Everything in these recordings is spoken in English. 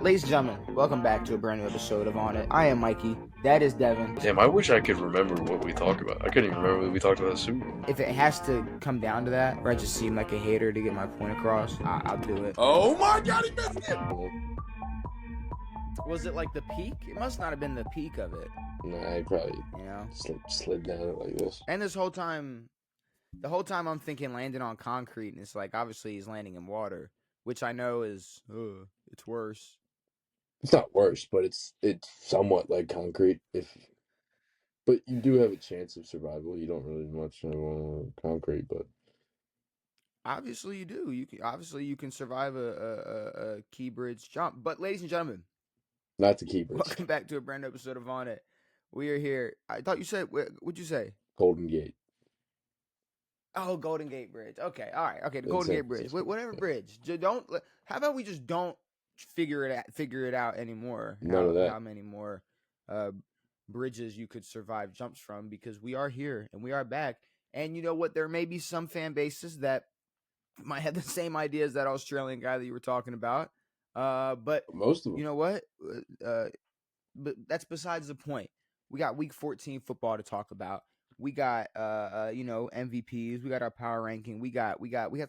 Ladies and gentlemen, welcome back to a brand new episode of On It. I am Mikey. That is Devin. Damn, I wish I could remember what we talked about. I couldn't even remember what we talked about the Super Bowl. If it has to come down to that, or I just seem like a hater to get my point across, I'll do it. Oh my God, he missed it! Was it like the peak? It must not have been the peak of it. Nah, I probably slid down it like this. And the whole time I'm thinking landing on concrete, and it's like obviously he's landing in water, which I know is it's worse. It's not worse, but it's somewhat like concrete. But you do have a chance of survival. You don't really much on concrete, but obviously you do. You can survive a key bridge jump. But ladies and gentlemen, not the key bridge. Welcome back to a brand new episode of On It. We are here. I thought you said, what'd you say? Golden Gate. Oh, Golden Gate Bridge. Okay, all right. Okay, the Golden Gate Bridge. Whatever bridge. How about we just don't figure it out anymore? None of that. How many more bridges you could survive jumps from? Because we are here and we are back. And you know what? There may be some fan bases that might have the same idea as that Australian guy that you were talking about. But most of them. You know what? But that's besides the point. We got Week 14 football to talk about. We got MVPs. We got our power ranking. We got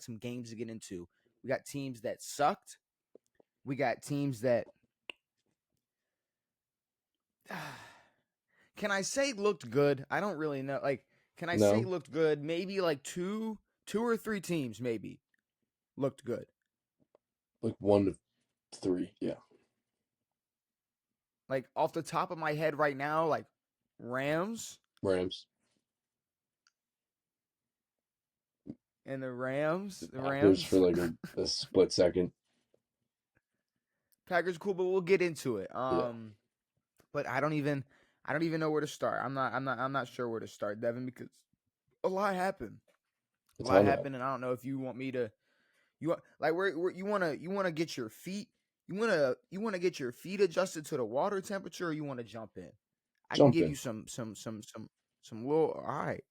some games to get into. We got teams that sucked. We got teams that can I say looked good? I don't really know. Like, can I say looked good? Maybe like two or three teams maybe looked good. Like 1 to 3, yeah. Like off the top of my head right now, like Rams. And the Rams. For like a split second. Packers cool, but we'll get into it. But I don't even know where to start. I'm not sure where to start, Devin, because a lot happened. A lot happened, and I don't know if you want me to. You want to get your feet. You want to get your feet adjusted to the water temperature, or you want to jump in? I can give you some little. All right.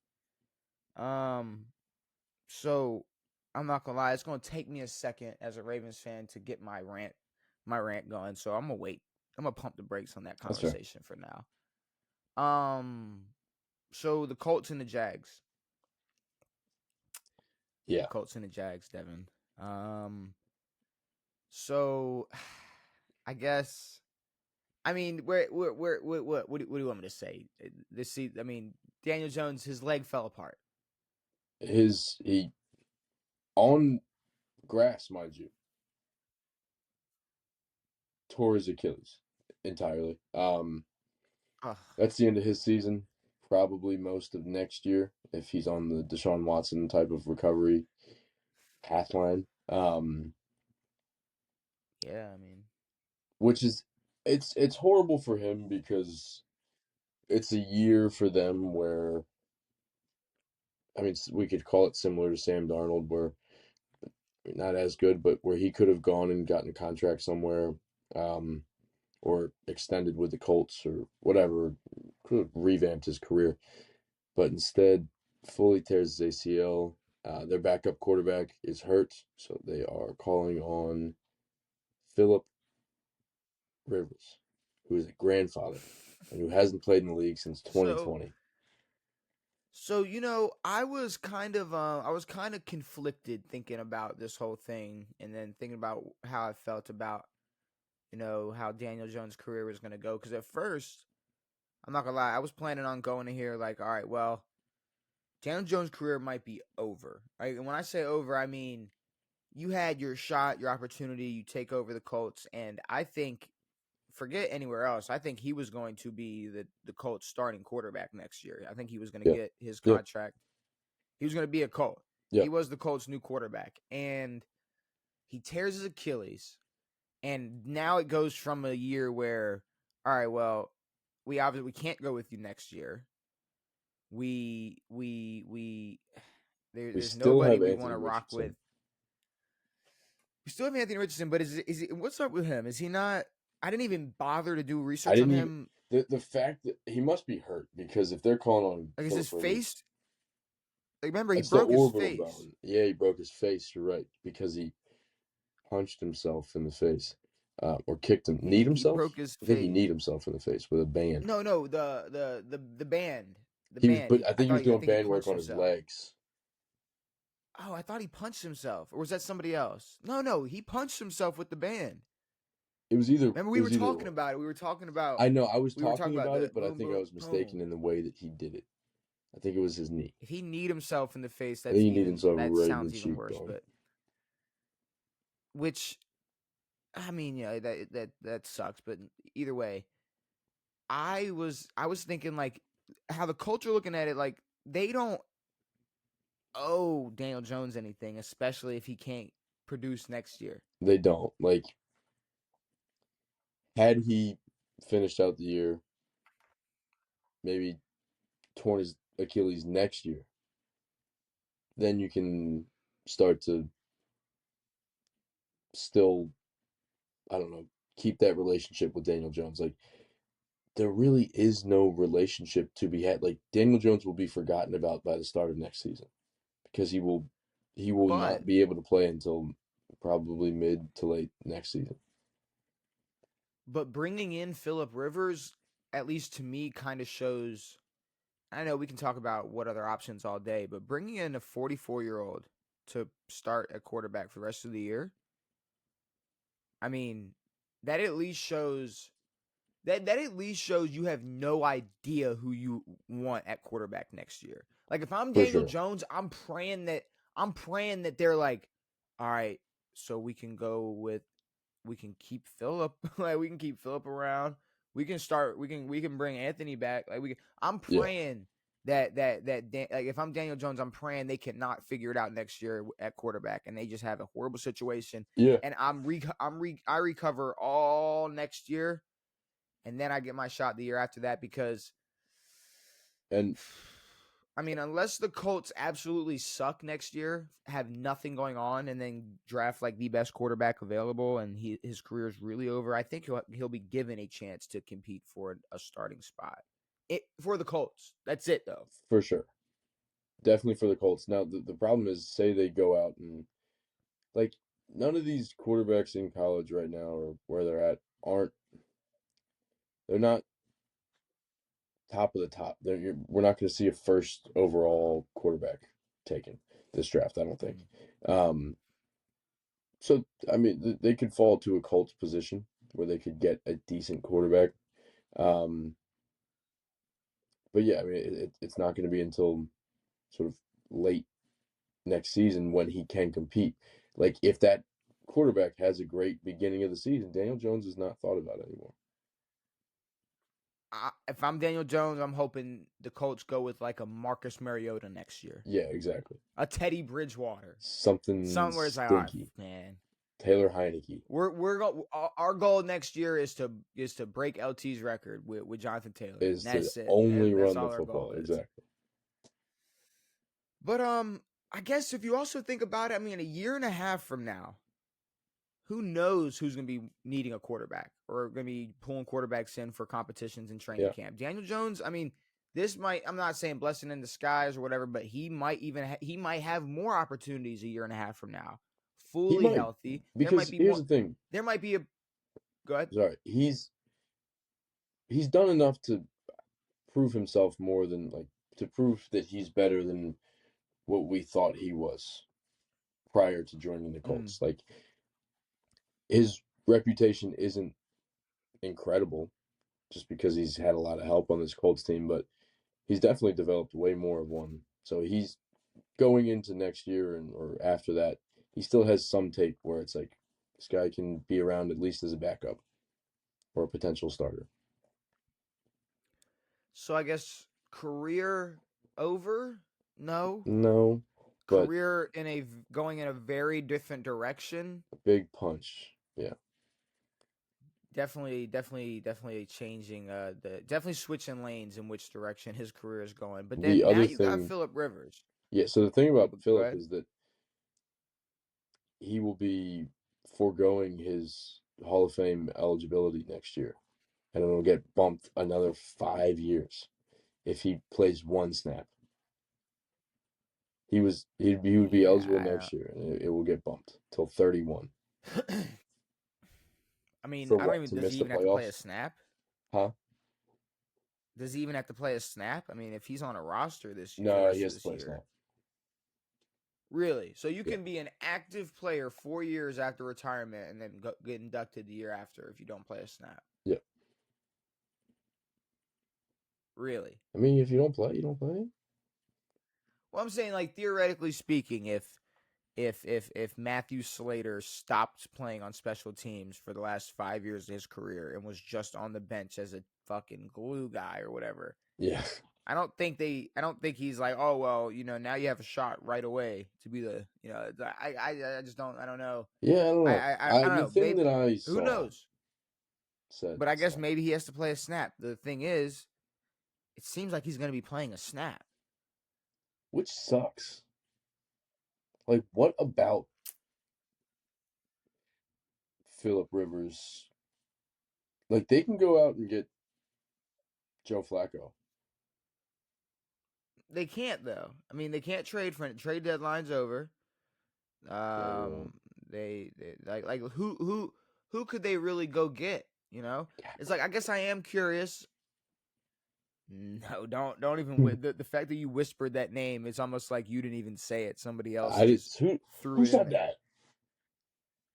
So I'm not gonna lie, it's gonna take me a second as a Ravens fan to get my rant going. So I'm gonna wait. I'm gonna pump the brakes on that conversation for now. So the Colts and the Jags. Yeah. Colts and the Jags, Devin. So I guess. I mean, what do you want me to say? Daniel Jones, his leg fell apart. He on grass, mind you, tore his Achilles entirely. That's the end of his season. Probably most of next year if he's on the Deshaun Watson type of recovery path line. Yeah, I mean, which is it's horrible for him because it's a year for them where, I mean, we could call it similar to Sam Darnold, where not as good, but where he could have gone and gotten a contract somewhere, or extended with the Colts or whatever, could have revamped his career. But instead, fully tears his ACL. Their backup quarterback is hurt, so they are calling on Philip Rivers, who is a grandfather and who hasn't played in the league since 2020. So I was kind of conflicted thinking about this whole thing, and then thinking about how I felt about how Daniel Jones' career was going to go. Because at first, I'm not gonna lie, I was planning on going to here like, all right, well, Daniel Jones' career might be over. Right? And when I say over, I mean you had your shot, your opportunity, you take over the Colts, and I think, forget anywhere else, I think he was going to be the Colts starting quarterback next year. I think he was going to get his contract. He was going to be a Colt. He was the Colts' new quarterback, and he tears his Achilles. And now it goes from a year where, all right, well, we can't go with you next year. There's nobody we want to rock with. We still have Anthony Richardson, but is he, what's up with him? Is he not? I didn't even bother to do research on him. The fact that he must be hurt, because if they're calling on, like, is his face? Like, remember, he broke his face. Bone. Yeah, he broke his face. You're right, because he punched himself in the face. or kicked him. Kneed He himself? broke his I think he face. kneed himself in the face with a band. No, the band, the He was, band. but I I think he was thought I doing think he band work punched on his himself. legs. Oh, I thought he punched himself, or was that somebody else? No, he punched himself with the band. It was either Remember, it we were was either talking way. about it. We were talking about I know I was we were talking talking about about the it, but I boom, think I boom, was mistaken boom. in the way that he did it. I think it was his knee. If he kneed himself in the face, I think he kneed himself that right in the sounds even worse. cheekbone. But which, I mean, yeah, that sucks. But either way, I was thinking like how the culture looking at it, like they don't owe Daniel Jones anything, especially if he can't produce next year. They don't. Like, had he finished out the year, maybe torn his Achilles next year, then you can start to still, I don't know, keep that relationship with Daniel Jones. Like, there really is no relationship to be had. Like, Daniel Jones will be forgotten about by the start of next season because he will But not be able to play until probably mid to late next season. but bringing in Phillip Rivers, at least to me, kind of shows. I know we can talk about what other options all day, but bringing in a 44-year-old to start at quarterback for the rest of the year, I mean, that at least shows that at least shows you have no idea who you want at quarterback next year. Like if I'm For Daniel sure. Jones, I'm praying that they're like, all right, so we can keep Philip, like we can keep Philip around. We can bring Anthony back. I'm Yeah. praying like if I'm Daniel Jones, I'm praying they cannot figure it out next year at quarterback and they just have a horrible situation Yeah. and I recover all next year and then I get my shot the year after that because And I mean, unless the Colts absolutely suck next year, have nothing going on, and then draft like the best quarterback available, and his career is really over, I think he'll be given a chance to compete for a starting spot. For the Colts. That's it though. for sure. Definitely for the Colts. Now, the problem is, say they go out and, like, none of these quarterbacks in college right now or where they're at they're not top of the top. We're not going to see a first overall quarterback taken this draft, I don't think. Um, so, I mean, they could fall to a Colts position where they could get a decent quarterback. Um, but yeah, I mean, it's not going to be until sort of late next season when he can compete. Like, if that quarterback has a great beginning of the season, Daniel Jones is not thought about anymore. If I'm Daniel Jones, I'm hoping the Colts go with like a Marcus Mariota next year, Yeah, exactly. a Teddy Bridgewater, Something somewhere it's like, all right, stinky. man. Taylor Heineke Our goal next year is to break LT's record with Jonathan Taylor. And is to that's it. only That's run the all our goal football. is. Exactly. But I guess if you also think about it, I mean, a year and a half from now, who knows who's going to be needing a quarterback or going to be pulling quarterbacks in for competitions in training Yeah. camp. Daniel Jones, I mean, I'm not saying blessing in disguise or whatever, but he might he might have more opportunities a year and a half from now, He fully might, healthy. There might because be here's more. the thing. There might be a. Go ahead. Sorry, he's done enough to prove himself more than, like, to prove that he's better than what we thought he was prior to joining the Mm. Colts. Like, his reputation isn't incredible just because he's had a lot of help on this Colts team, but he's definitely developed way more of one. So he's going into next year or after that, he still has some tape where it's like this guy can be around at least as a backup or a potential starter. So I guess career over? No. No, but Career going in a very different direction. a big punch. Yeah. Definitely changing definitely switching lanes in which direction his career is going. But The then now other you got thing, Phillip Rivers. yeah, so the thing about Go Philip ahead. is that he will be foregoing his Hall of Fame eligibility next year, and it'll get bumped another 5 years if he plays one snap. He would be eligible Yeah, next year, and it will get bumped till 31. I mean, for I don't what? even. To Does miss he the even have to play a playoffs? snap? Huh? Does he even have to play a snap? I mean, if he's on a roster this for the No, he rest of has to this play a year, snap. really? So you Yeah. can be an active player 4 years after retirement and then get inducted the year after if you don't play a snap. Yeah. Really? I mean, if you don't play, you don't play. Well, I'm saying, like, theoretically speaking, if Matthew Slater stopped playing on special teams for the last 5 years of his career and was just on the bench as a fucking glue guy or whatever, Yeah. I don't think he's like, oh well, now you have a shot right away to be the, I just don't, I don't know. Yeah, I don't know. I don't The know. thing Maybe, that I who saw knows? said But I guess snap, maybe he has to play a snap. The thing is, it seems like he's going to be playing a snap. which sucks. Like, what about Phillip Rivers? Like, they can go out and get Joe Flacco. They can't though. I mean, they can't trade for it. Trade deadline's over. Yeah, you're right. They like who could they really go get? It's like, I guess I am curious. No, don't even the fact that you whispered that name. It's almost like you didn't even say it. Somebody else I did. just threw Who it in said there. that?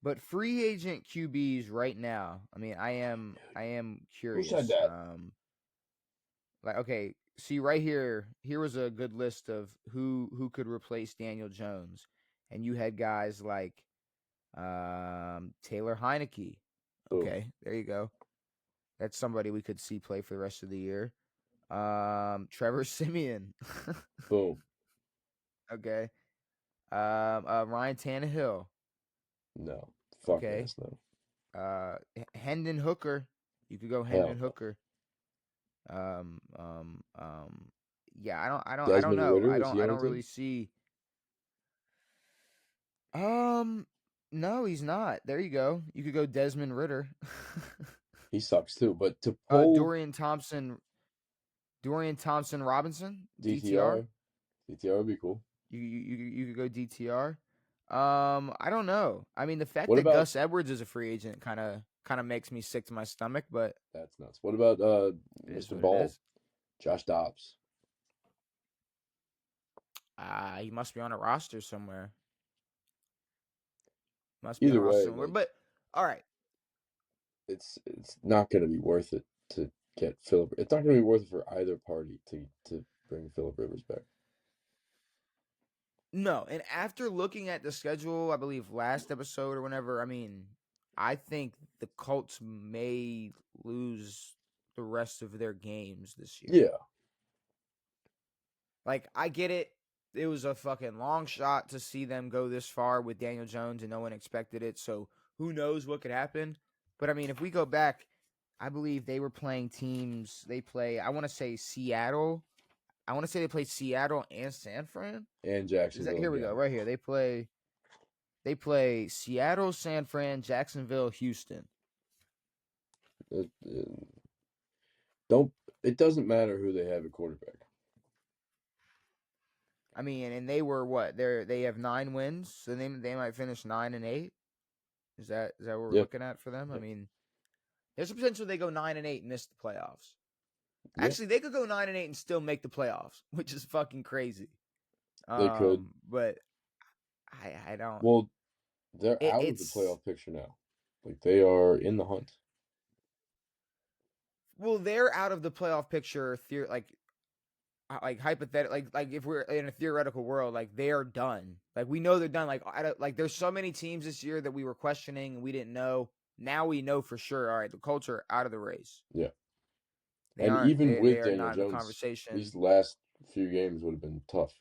But free agent QBs right now. I mean, I am Who said curious. that? Like, okay, see right here. Here was a good list of who could replace Daniel Jones, and you had guys like Taylor Heineke. Boom, Okay, there you go. That's somebody we could see play for the rest of the year. Trevor Simeon. boom. Okay. Ryan Tannehill. No, fuck Okay. ass no. Hendon Hooker. You could go Hell Hendon no. Hooker. Um, um, um, yeah, I don't Desmond know. Ritter, is he I on the don't team? really see. No, he's not. There you go. You could go Desmond Ritter. He sucks too. But to pull Dorian Thompson Robinson, DTR. DTR, DTR would be cool. You could go DTR. I don't know. I mean, the fact What that about Gus Edwards is a free agent kind of makes me sick to my stomach, but that's nuts? What about it is Mr. what it Ball, is. Josh Dobbs? He must be on a roster somewhere. Must be on a Either roster way, somewhere. like But all right. it's not going to be worth it to get Phillip. It's not going to be worth it for either party to bring Phillip Rivers back. No, and after looking at the schedule, I believe last episode or whenever, I mean, I think the Colts may lose the rest of their games this year. Yeah, Like, I get it. It was a fucking long shot to see them go this far with Daniel Jones, and no one expected it. So who knows what could happen? But I mean, if we go back, I believe they were playing teams. I want to say Seattle. I want to say they played Seattle and San Fran. and Jacksonville Here we again. go, right here. They play Seattle, San Fran, Jacksonville, Houston. Don't. It doesn't matter who they have at quarterback. I mean, and they were what? They have 9 wins, so they might finish 9-8. Is that what we're Yep. looking at for them? Yep. I mean, there's a potential they go 9-8 and miss the playoffs. Yeah. Actually, they could go 9-8 and still make the playoffs, which is fucking crazy. They could, But I don't. Well, they're out of the It's playoff picture now. Like they are in the hunt. well, they're out of the playoff picture. Like hypothetical, like if we're in a theoretical world, like they are done. Like we know they're done. Like there's so many teams this year that we were questioning and we didn't know. Now we know for sure. All right, the Colts are out of the race. Yeah. They And aren't. even They with are Daniel not in the Jones, conversation. these last few games would have been tough.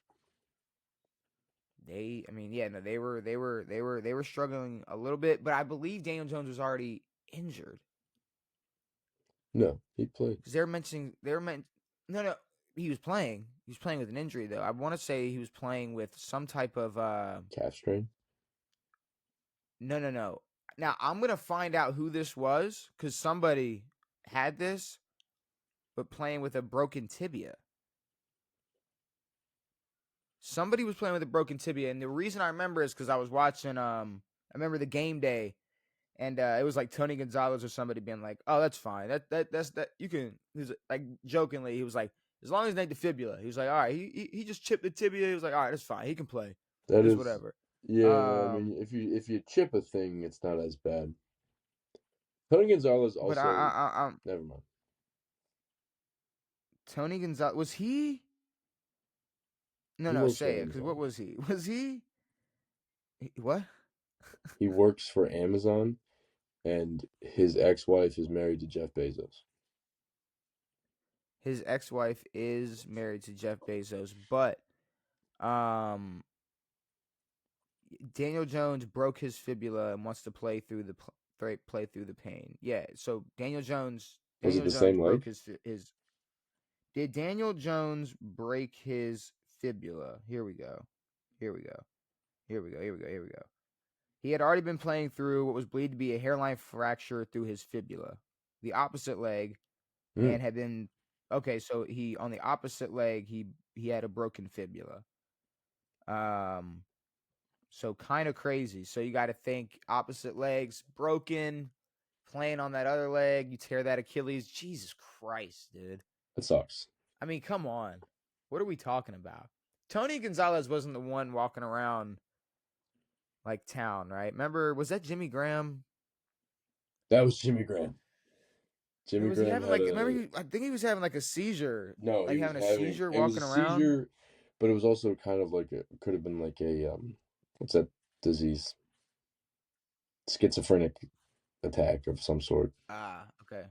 I mean, yeah, no, they were struggling a little bit, but I believe Daniel Jones was already injured. No, he played. Because no, he was playing. He was playing with an injury though. I want to say he was playing with some type of Calf strain. No. Now I'm gonna find out who this was because somebody had this, but playing with a broken tibia. Somebody was playing with a broken tibia, and the reason I remember is because I was watching. I remember the game day, And it was like Tony Gonzalez or somebody being like, "Oh, that's fine. That's you can." He was like jokingly, he was like, "As long as it ain't the fibula." He was like, "All right." He just chipped the tibia. He was like, "All right, that's fine. He can play. That It's is, whatever." yeah. I mean, if you chip a thing, it's not as bad. Tony Gonzalez But also. Never mind. Tony Gonzalez, was he? No, He no, works for say it. Because what Amazon. was he? Was he? What? He works for Amazon, and his ex-wife is married to Jeff Bezos. His ex-wife is married to Jeff Bezos, but um, Daniel Jones broke his fibula and wants to play through the pain. Yeah. So Daniel Jones. Was it Daniel the Jones same broke leg? his. Did Daniel Jones break his fibula? Here we go. Here we go. Here we go. Here we go. Here we go. He had already been playing through what was believed to be a hairline fracture through his fibula, the opposite leg, Hmm, and had been okay. So he on the opposite leg he had a broken fibula. Um, so kind of crazy. So you got to think opposite legs broken, playing on that other leg, you tear that Achilles. Jesus Christ, dude. that sucks. I mean, come on. What are we talking about? Tony Gonzalez wasn't the one walking around like town, right? Remember, was that Jimmy Graham? That was Jimmy Graham. Or Jimmy was he Graham having had like? Remember, a I think he was having like a seizure, no. like He was having a having seizure it was a walking around. seizure, but it was also kind of like a could have been like a what's that disease? Schizophrenic attack of some sort Ah, okay.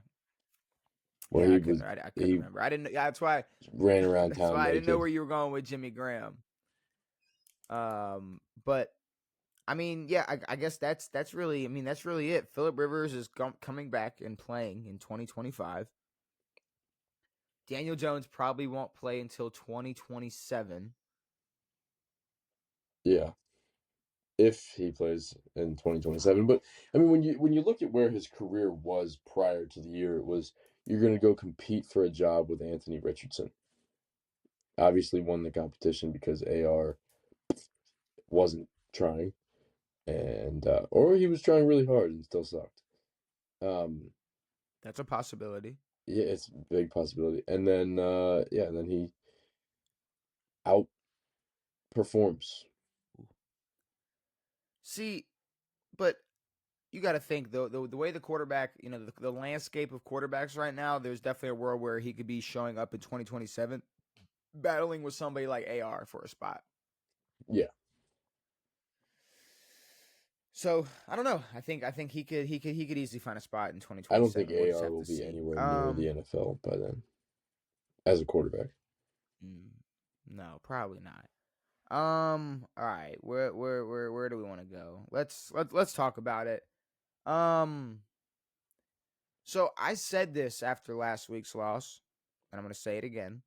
where Yeah, he was I couldn't he remember. I didn't. Yeah, that's why. ran around That's town why I didn't know naked. where you were going with Jimmy Graham. But I mean, yeah, I guess that's really. I mean, that's really it. Philip Rivers is coming back and playing in 2025. Daniel Jones probably won't play until 2027. Yeah, if he plays in 2027. But I mean, when you look at where his career was prior to the year, it was you're going to go compete for a job with Anthony Richardson. Obviously, won the competition because AR wasn't trying, and or he was trying really hard and still sucked. Um, That's a possibility. yeah, it's a big possibility. And then yeah, and then he outperforms. See, but you got to think though the way the quarterback, the landscape of quarterbacks right now, there's definitely a world where he could be showing up in 2027 battling with somebody like AR for a spot. Yeah, So, I don't know. I think he could easily find a spot in I don't think 2027. We'll just AR have will to be see. anywhere near the NFL by then as a quarterback. Mm, no, probably not. All right. Where do we want to go? Let's talk about it. Um so I said this after last week's loss, and I'm going to say it again.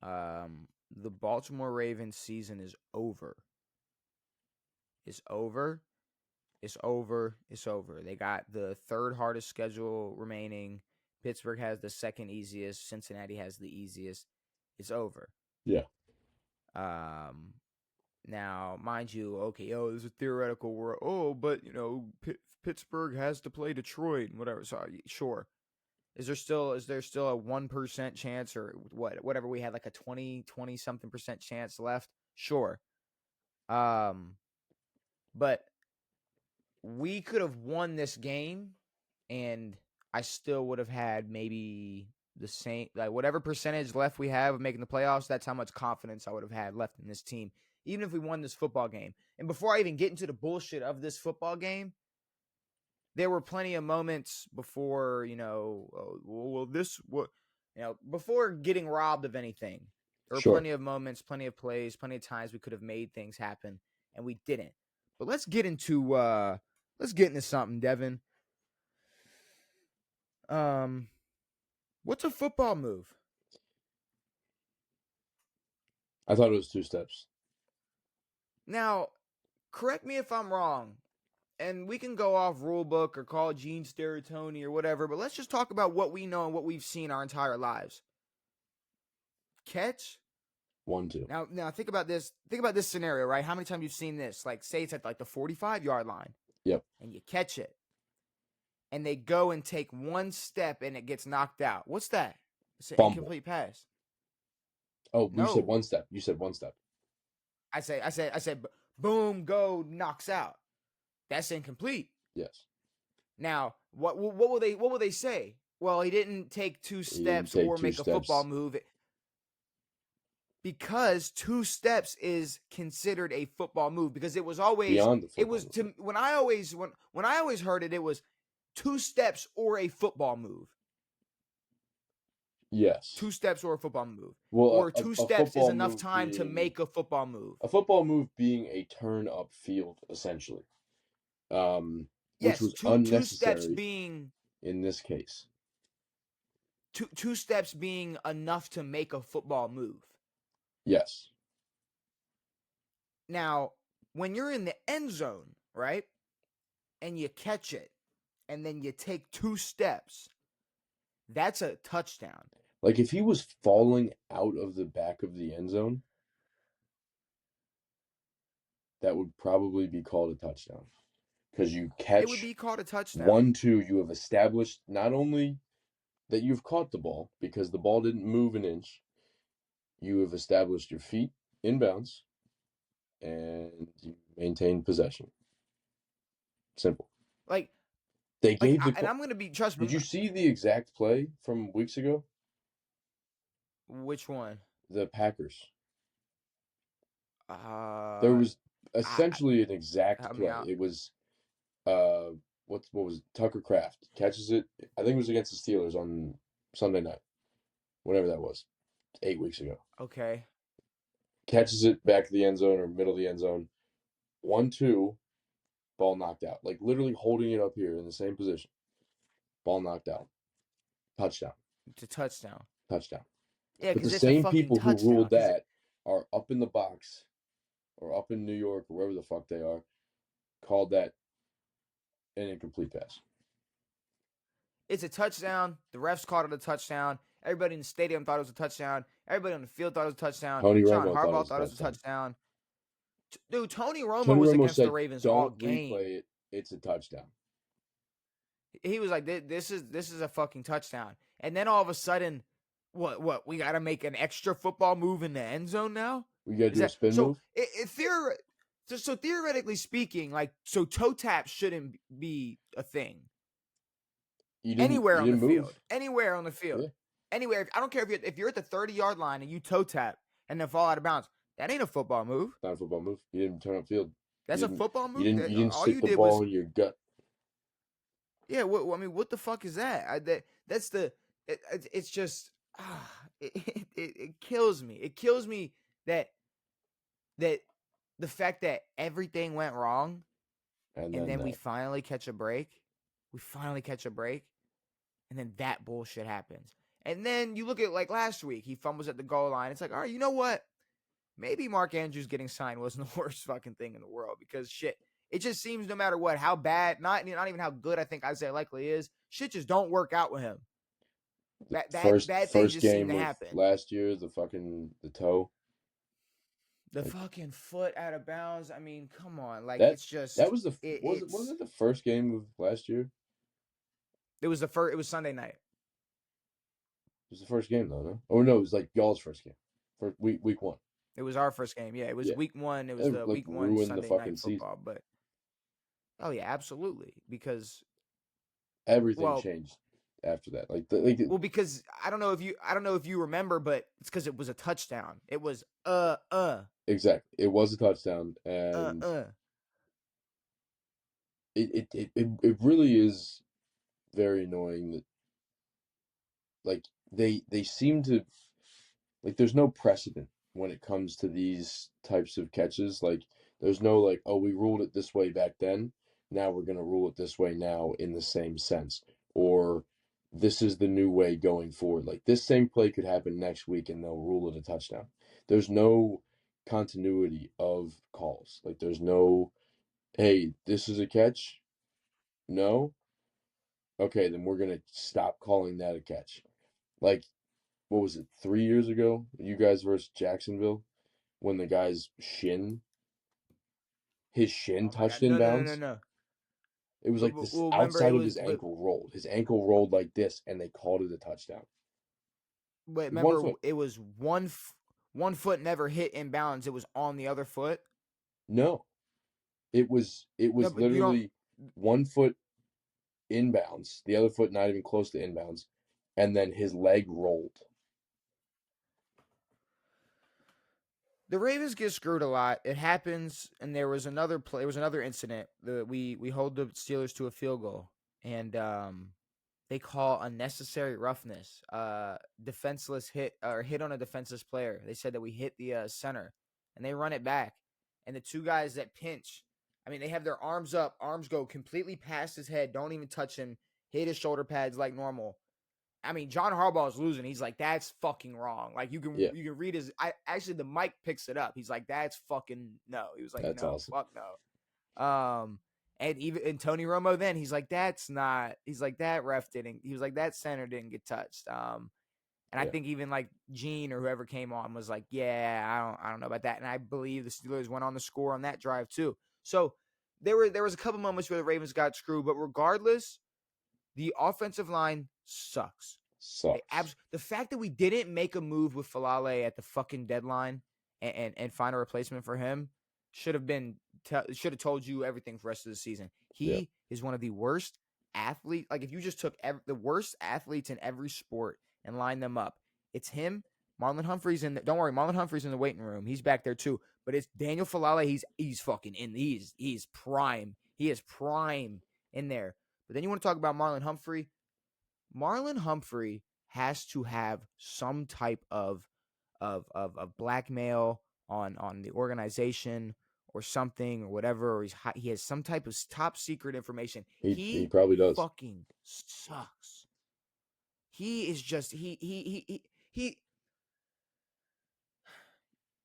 The Baltimore Ravens season is over. It's over. It's over. It's over. They got the third hardest schedule remaining. Pittsburgh has the second easiest. Cincinnati has the easiest. It's over. Yeah, Um, Now, mind you, okay, oh, there's a theoretical world. Oh, but Pittsburgh has to play Detroit and whatever. So sure. Is there still a 1% chance or whatever we had like a 20 something percent chance left? Sure. Um, but we could have won this game and I still would have had maybe the same, like whatever percentage left we have of making the playoffs. That's how much confidence I would have had left in this team, even if we won this football game. And before I even get into the bullshit of this football game, there were plenty of moments before, before getting robbed of anything. There were sure. plenty of moments, plenty of plays, plenty of times we could have made things happen, and we didn't. But let's get into something, Devin. Um, what's a football move? I thought it was two steps. Now, correct me if I'm wrong, and we can go off rule book or call Gene Steratoni or whatever, but let's just talk about what we know and what we've seen our entire lives. Catch. 1-2. Now think about this. Think about this scenario, right? How many times you've seen this? Like, say it's at like the 45-yard line, Yep. and you catch it, and they go and take one step and it gets knocked out. What's that? It's an Fumble. incomplete pass. Oh, we said No. one step. You said one step. I said, boom, go, knocks out. That's incomplete. Yes. Now, what will they say? Well, he didn't take two He didn't steps take or two make a football steps. move because 2 steps is considered a football move because it was always Beyond the it football was move. when I always heard it was 2 steps or a football move. Yes. 2 steps or a football move. Well, or a 2 steps is football enough move time to being- make a football move. A football move being a turn upfield, essentially, which Yes, was 2 unnecessary steps being in this case. two steps being enough to make a football move. Yes. Now, when you're in the end zone, right, and you catch it, and then you take 2 steps, that's a touchdown. Like if he was falling out of the back of the end zone, that would probably be called a touchdown. Because you catch It would be called a touchdown. 1-2, you have established not only that you've caught the ball, because the ball didn't move an inch, you have established your feet inbounds, and you maintain possession. Simple. Like They gave and I'm gonna be trust me. Did you see the exact play from weeks ago? Which one? The Packers. There There was essentially an exact play. It was what was it? Tucker Kraft catches it. I think it was against the Steelers on Sunday night. Whatever that was. 8 weeks ago. Okay. Catches it back of the end zone or middle of the end zone. 1-2, ball knocked out. Like literally holding it up here in the same position. Ball knocked out. Touchdown. It's a touchdown. Touchdown. Yeah, But because the it's a same fucking people who touchdown. ruled that are up in the box or up in New York or wherever the fuck they are, called that an incomplete pass. It's a touchdown. The refs called it a touchdown. Everybody in the stadium thought it was a touchdown. Everybody on the field thought it was a touchdown. Tony John Romo Harbaugh thought it was a touchdown. Dude, Tony Romo was against the Ravens all game. Don't replay it. It's a touchdown. He was like, "This is a fucking touchdown." And then all of a sudden, what? We got to make an extra football move in the end zone now. We got to do a spin move. So theoretically speaking, like toe tap shouldn't be a thing. Anywhere on the field. Anywhere on the field. Yeah. Anywhere. I don't care if you're at the 30-yard line and you toe tap and then fall out of bounds. That ain't a football move. Not a football move. You didn't turn upfield. That's a football move. You didn't stick the ball in your gut. Yeah. What the fuck is that? It's just. It kills me. It kills me that the fact that everything went wrong, and then we finally catch a break. And then that bullshit happens. And then you look at like last week, he fumbles at the goal line. It's like, all right, you know what? Maybe Mark Andrews getting signed wasn't the worst fucking thing in the world because shit, it just seems no matter what, how bad, not even how good I think Isaiah Likely is, shit just don't work out with him. Bad things just seem to happen. Last year, the toe. The fucking foot out of bounds. I mean, come on. Like, it's just. Wasn't it the first game of last year? It was Sunday night. It was the first game, though, no? Oh, no, it was like y'all's first game. For week 1. It was our first game. Yeah, it was week 1. It was the week 1 Sunday night football. But, oh, yeah, absolutely. Because. Everything changed after that. Because I don't know if you remember, but it's because it was a touchdown. It was Exactly. It was a touchdown, and it really is very annoying that like they seem to like there's no precedent when it comes to these types of catches. Like there's no like, oh, we ruled it this way back then, now we're gonna rule it this way now in the same sense, or this is the new way going forward. Like this same play could happen next week and they'll rule it a touchdown. There's no continuity of calls. Like there's no, hey, this is a catch. No. Okay, then we're gonna stop calling that a catch. Like, what was it, 3 years ago? You guys versus Jacksonville, when the guy's shin touched in bounds. No. It was like this Well, remember it outside of was, his ankle rolled. His ankle rolled like this, and they called it a touchdown. but With 1 remember foot. it was one foot never hit inbounds. It was on the other foot. No, it was No, but you don't. literally 1 foot inbounds, the other foot not even close to inbounds, and then his leg rolled. The Ravens get screwed a lot. It happens, and there was another play. There was another incident. We hold the Steelers to a field goal, and they call unnecessary roughness, defenseless hit or hit on a defenseless player. They said that we hit the center, and they run it back, and the two guys that pinch. I mean, they have their arms up. Arms go completely past his head. Don't even touch him. Hit his shoulder pads like normal. I mean, John Harbaugh is losing. He's like, that's fucking wrong. Like you can Yeah, read his. Actually the mic picks it up. He's like, that's fucking no. He was like, that's no, awesome. fuck no. And Tony Romo then he's like, that's not. He's like that ref didn't. He was like that center didn't get touched. And I Yeah, think even like Gene or whoever came on was like, yeah, I don't know about that. And I believe the Steelers went on the score on that drive too. So there was a couple moments where the Ravens got screwed, but regardless, the offensive line sucks. sucks. The fact that we didn't make a move with Falale at the fucking deadline and find a replacement for him should have told you everything for the rest of the season. Yeah, He is one of the worst athletes. Like if you just took the worst athletes in every sport and lined them up, it's him. Marlon Humphrey's in. Don't worry, Marlon Humphrey's in the waiting room. He's back there too. But it's Daniel Falale. He's fucking in. He's prime. He is prime in there. But then you want to talk about Marlon Humphrey. Marlon Humphrey has to have some type of blackmail on the organization or something or whatever, or he has some type of top secret information. he He probably does. fucking sucks. He is just he.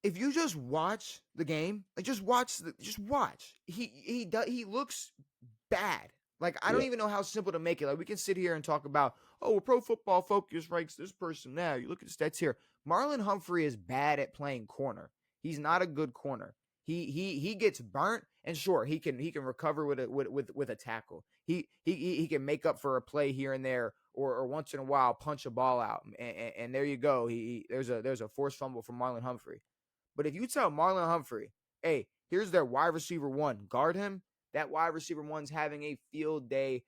If you just watch the game, like just watch. He looks bad. Like I don't Yeah, even know how simple to make it. Like we can sit here and talk about, oh, well, Pro Football Focus ranks this person now. You look at the stats here. Marlon Humphrey is bad at playing corner. He's not a good corner. He gets burnt, and sure he can recover with a tackle. He can make up for a play here and there, or once in a while punch a ball out, and there you go. There's a forced fumble from Marlon Humphrey. But if you tell Marlon Humphrey, hey, here's their wide receiver one, guard him. That wide receiver one's having a field day,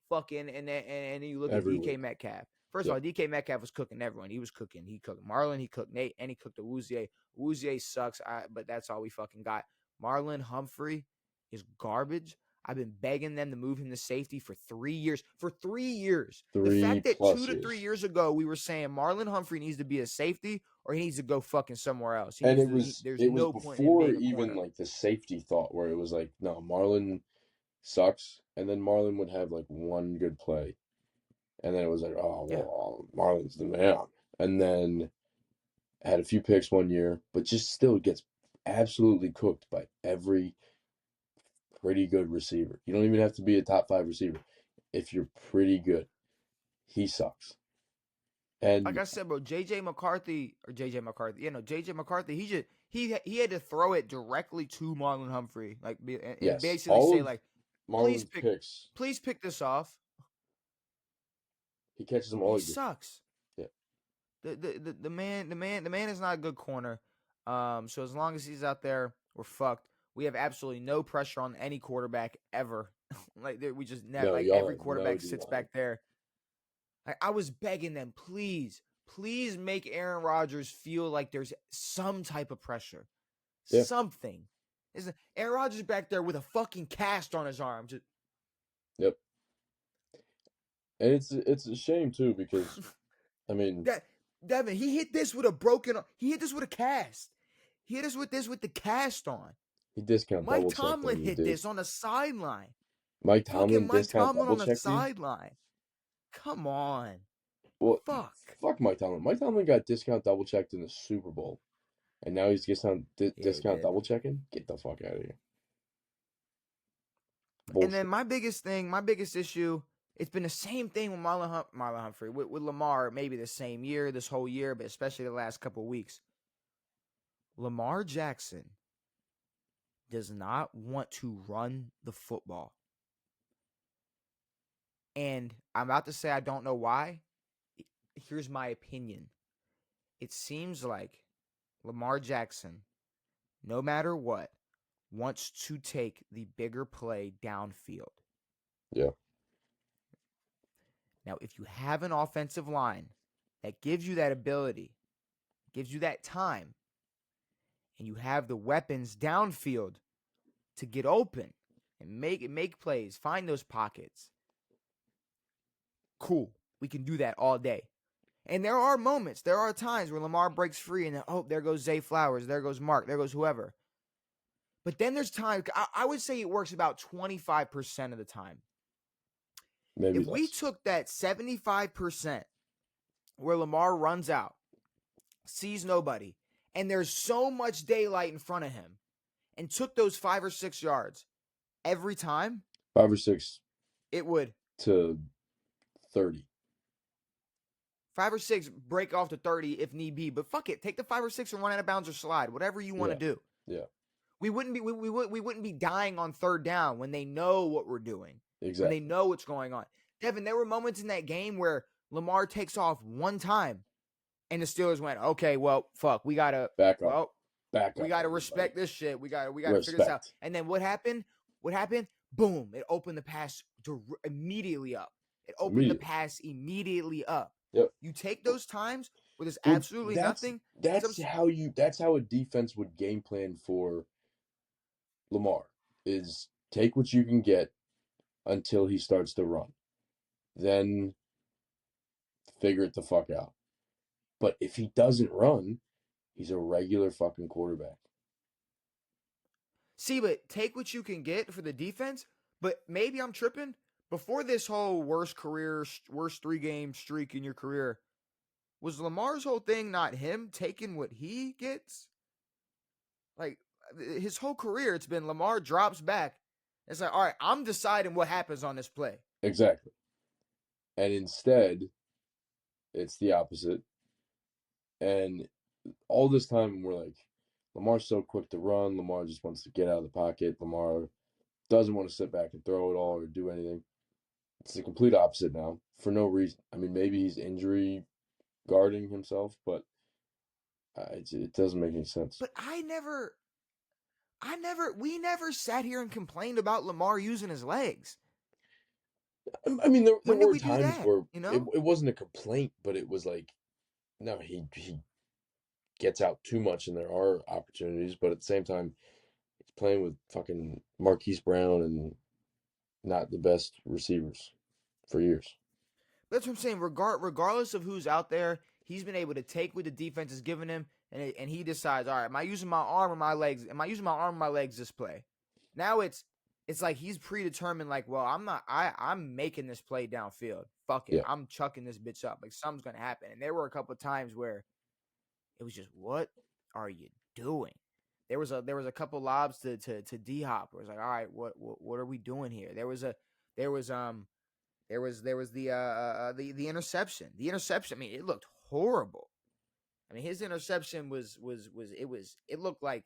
fucking, and you look at every DK week. Metcalf. First of Yeah, all, DK Metcalf was cooking everyone. He was cooking. He cooked Marlon. He cooked Nate, and he cooked Awuzie. Awuzie sucks, but that's all we fucking got. Marlon Humphrey is garbage. I've been begging them to move him to safety for 3 years. For 3 years. The three fact that plus 2 to 3 years. years ago we were saying Marlon Humphrey needs to be a safety or he needs to go fucking somewhere else. He And needs to. There's it was no point in him before being a even corner. like the safety thought where it was like, no, Marlon sucks, and then Marlon would have like one good play, and then it was like, oh Yeah. well, Marlon's the man, and then had a few picks 1 year, but just still gets absolutely cooked by every pretty good receiver. You don't even have to be a top 5 receiver. If you're pretty good, he sucks. Like And I said, bro, JJ McCarthy, JJ McCarthy, he had to throw it directly to Marlon Humphrey, like and yes, basically all say of like, please Marlon's pick, picks, please pick this off. he catches them He all good. sucks. Yeah, The man is not a good corner. So as long as he's out there, we're fucked. We have absolutely no pressure on any quarterback ever. Like we just never, no, like y'all every have no quarterback D sits line. back there. I was begging them, please make Aaron Rodgers feel like there's some type of pressure, Yeah, something. Aaron Rodgers back there with a fucking cast on his arm. Just, yep. And it's a shame too because I mean that Devin, he hit this with a broken. He hit this with a cast. He hit us with this with the cast on. he discount Mike double checked Tomlin him. He hit did. this on the sideline. Mike Fucking Tomlin Mike discount Tomlin double on the checked you? sideline. Come on. Well, Fuck. fuck Mike Tomlin. Mike Tomlin got discount double checked in the Super Bowl, and now he's Yeah, he discount did. double checking. Get the fuck out of here. And then Bullshit. my biggest issue, it's been the same thing with Marlon Humphrey, with Lamar, maybe the same year, this whole year, but especially the last couple of weeks. Lamar Jackson does not want to run the football. And I'm about to say I don't know why. Here's my opinion. It seems like Lamar Jackson, no matter what, wants to take the bigger play downfield. Yeah. Now, if you have an offensive line that gives you that ability, gives you that time, and you have the weapons downfield to get open and make plays, find those pockets, cool. We can do that all day. And there are moments, there are times where Lamar breaks free and then, oh, there goes Zay Flowers, there goes Mark, there goes whoever. But then there's time, I would say it works about 25% of the time. Maybe If we less. took that 75% where Lamar runs out, sees nobody, and there's so much daylight in front of him, and took those 5 or 6 yards every time, 5 or 6 it would to 30. 5 or 6 break off to 30 if need be, but fuck it, take the 5 or 6 and run out of bounds or slide, whatever you want to do. Yeah. We wouldn't be dying on third down when they know what we're doing. Exactly. When they know what's going on. Devin, there were moments in that game where Lamar takes off one time and the Steelers went, okay, well, fuck, we gotta back up. Well, back up. we gotta everybody. respect this shit. We gotta figure this out. And then what happened? Boom! It opened the pass immediately up. It opened the pass immediately up. Yep. You take those times where there's absolutely nothing. That's how a defense would game plan for Lamar, is take what you can get until he starts to run. Then figure it the fuck out. But if he doesn't run, he's a regular fucking quarterback. See, but take what you can get for the defense. But maybe I'm tripping. Before this whole worst 3-game streak in your career, was Lamar's whole thing not him taking what he gets? Like, his whole career, it's been Lamar drops back. It's like, all right, I'm deciding what happens on this play. Exactly. And instead, it's the opposite. And all this time, we're like, Lamar's so quick to run. Lamar just wants to get out of the pocket. Lamar doesn't want to sit back and throw it all or do anything. It's the complete opposite now for no reason. I mean, maybe he's injury guarding himself, but it doesn't make any sense. But we never sat here and complained about Lamar using his legs. I mean, there When were times where you know? it wasn't a complaint, but it was like, no, he gets out too much, and there are opportunities, but at the same time, he's playing with fucking Marquise Brown and not the best receivers for years. That's what I'm saying. Regardless of who's out there, he's been able to take what the defense is giving him, and he decides, all right, am I using my arm or my legs? Am I using my arm or my legs this play? Now it's like he's predetermined, like, well, I'm making this play downfield. Fuck it. Yeah. I'm chucking this bitch up. Like, something's going to happen. And there were a couple of times where it was just, what are you doing? There was a couple lobs to D-Hop where it's like, all right, what are we doing here? There was the interception. The interception, I mean, it looked horrible. I mean, his interception it looked like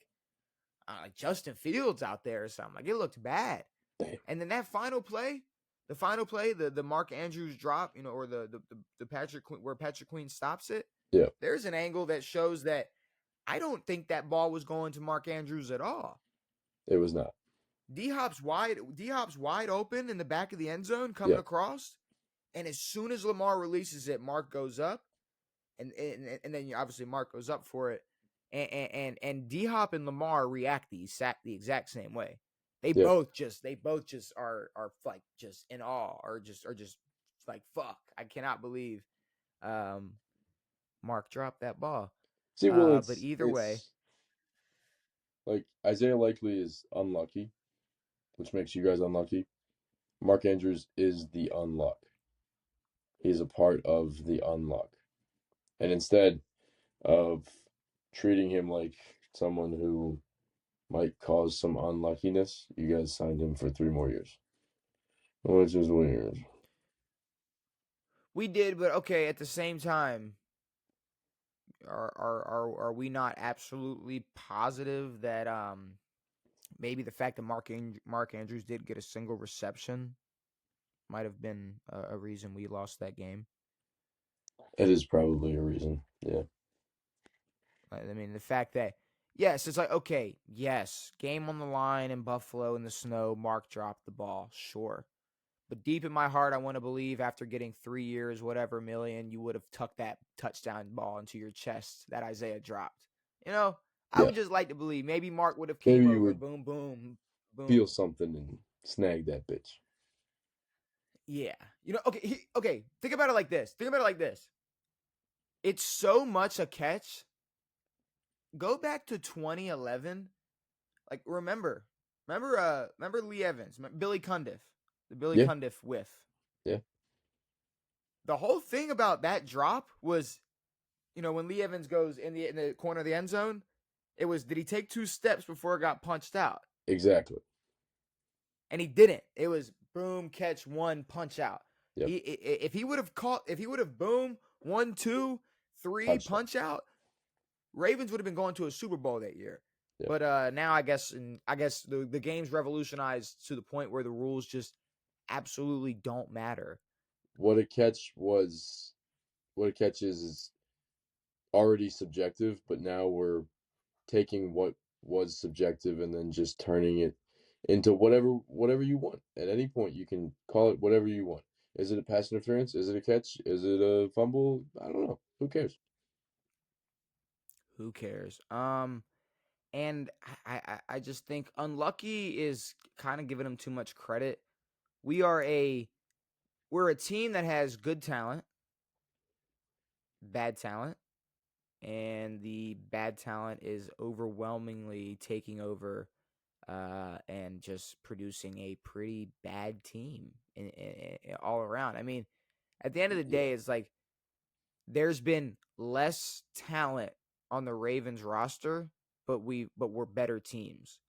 Justin Fields out there or something. Like, it looked bad. Damn. And then that final play, the Mark Andrews drop, or the Patrick where Patrick Queen stops it. Yeah. There's an angle that shows that I don't think that ball was going to Mark Andrews at all. It was not. D-Hop's wide open in the back of the end zone coming across. And as soon as Lamar releases it, Mark goes up. And then obviously Mark goes up for it. And D-Hop and Lamar react the exact same way. They both just are like just in awe or just like, fuck, I cannot believe Mark dropped that ball. See, well, but either way, like, Isaiah Likely is unlucky, which makes you guys unlucky. Mark Andrews is the unluck. He's a part of the unluck. And instead of treating him like someone who might cause some unluckiness, you guys signed him for 3 more years. Which is weird. We did, but okay, at the same time, are we not absolutely positive that maybe the fact that Mark Andrews did get a single reception might have been a reason we lost that game. It is probably a reason. Yeah. I mean, the fact that, yes, it's like, okay, yes, game on the line in Buffalo in the snow, Mark dropped the ball, sure. But deep in my heart, I want to believe after getting 3 years, whatever million, you would have tucked that touchdown ball into your chest that Isaiah dropped. I Yeah. would just like to believe maybe Mark would have came Maybe you over, would boom, boom, feel boom. something and snag that bitch. Yeah. Okay, think about it like this. It's so much a catch. Go back to 2011. Like remember Lee Evans, Billy Cundiff, the Billy Yeah. Cundiff whiff. Yeah. The whole thing about that drop was, when Lee Evans goes in the corner of the end zone, it was, did he take 2 steps before it got punched out? Exactly. And he didn't. It was boom, catch, 1, punch out. Yep. If he would have boom, 1, 2, 3, Touchdown. punch out, Ravens would have been going to a Super Bowl that year. Yep. But now I guess the game's revolutionized to the point where the rules just absolutely don't matter. What a catch is already subjective, but now we're taking what was subjective and then just turning it into whatever you want. At any point, you can call it whatever you want. Is it a pass interference? Is it a catch? Is it a fumble? I don't know. Who cares? Who cares? And I just think unlucky is kind of giving them too much credit. We're a team that has good talent, bad talent, and the bad talent is overwhelmingly taking over and just producing a pretty bad team all around. I mean, at the end of the day, it's like there's been less talent on the Ravens roster, but we're better teams.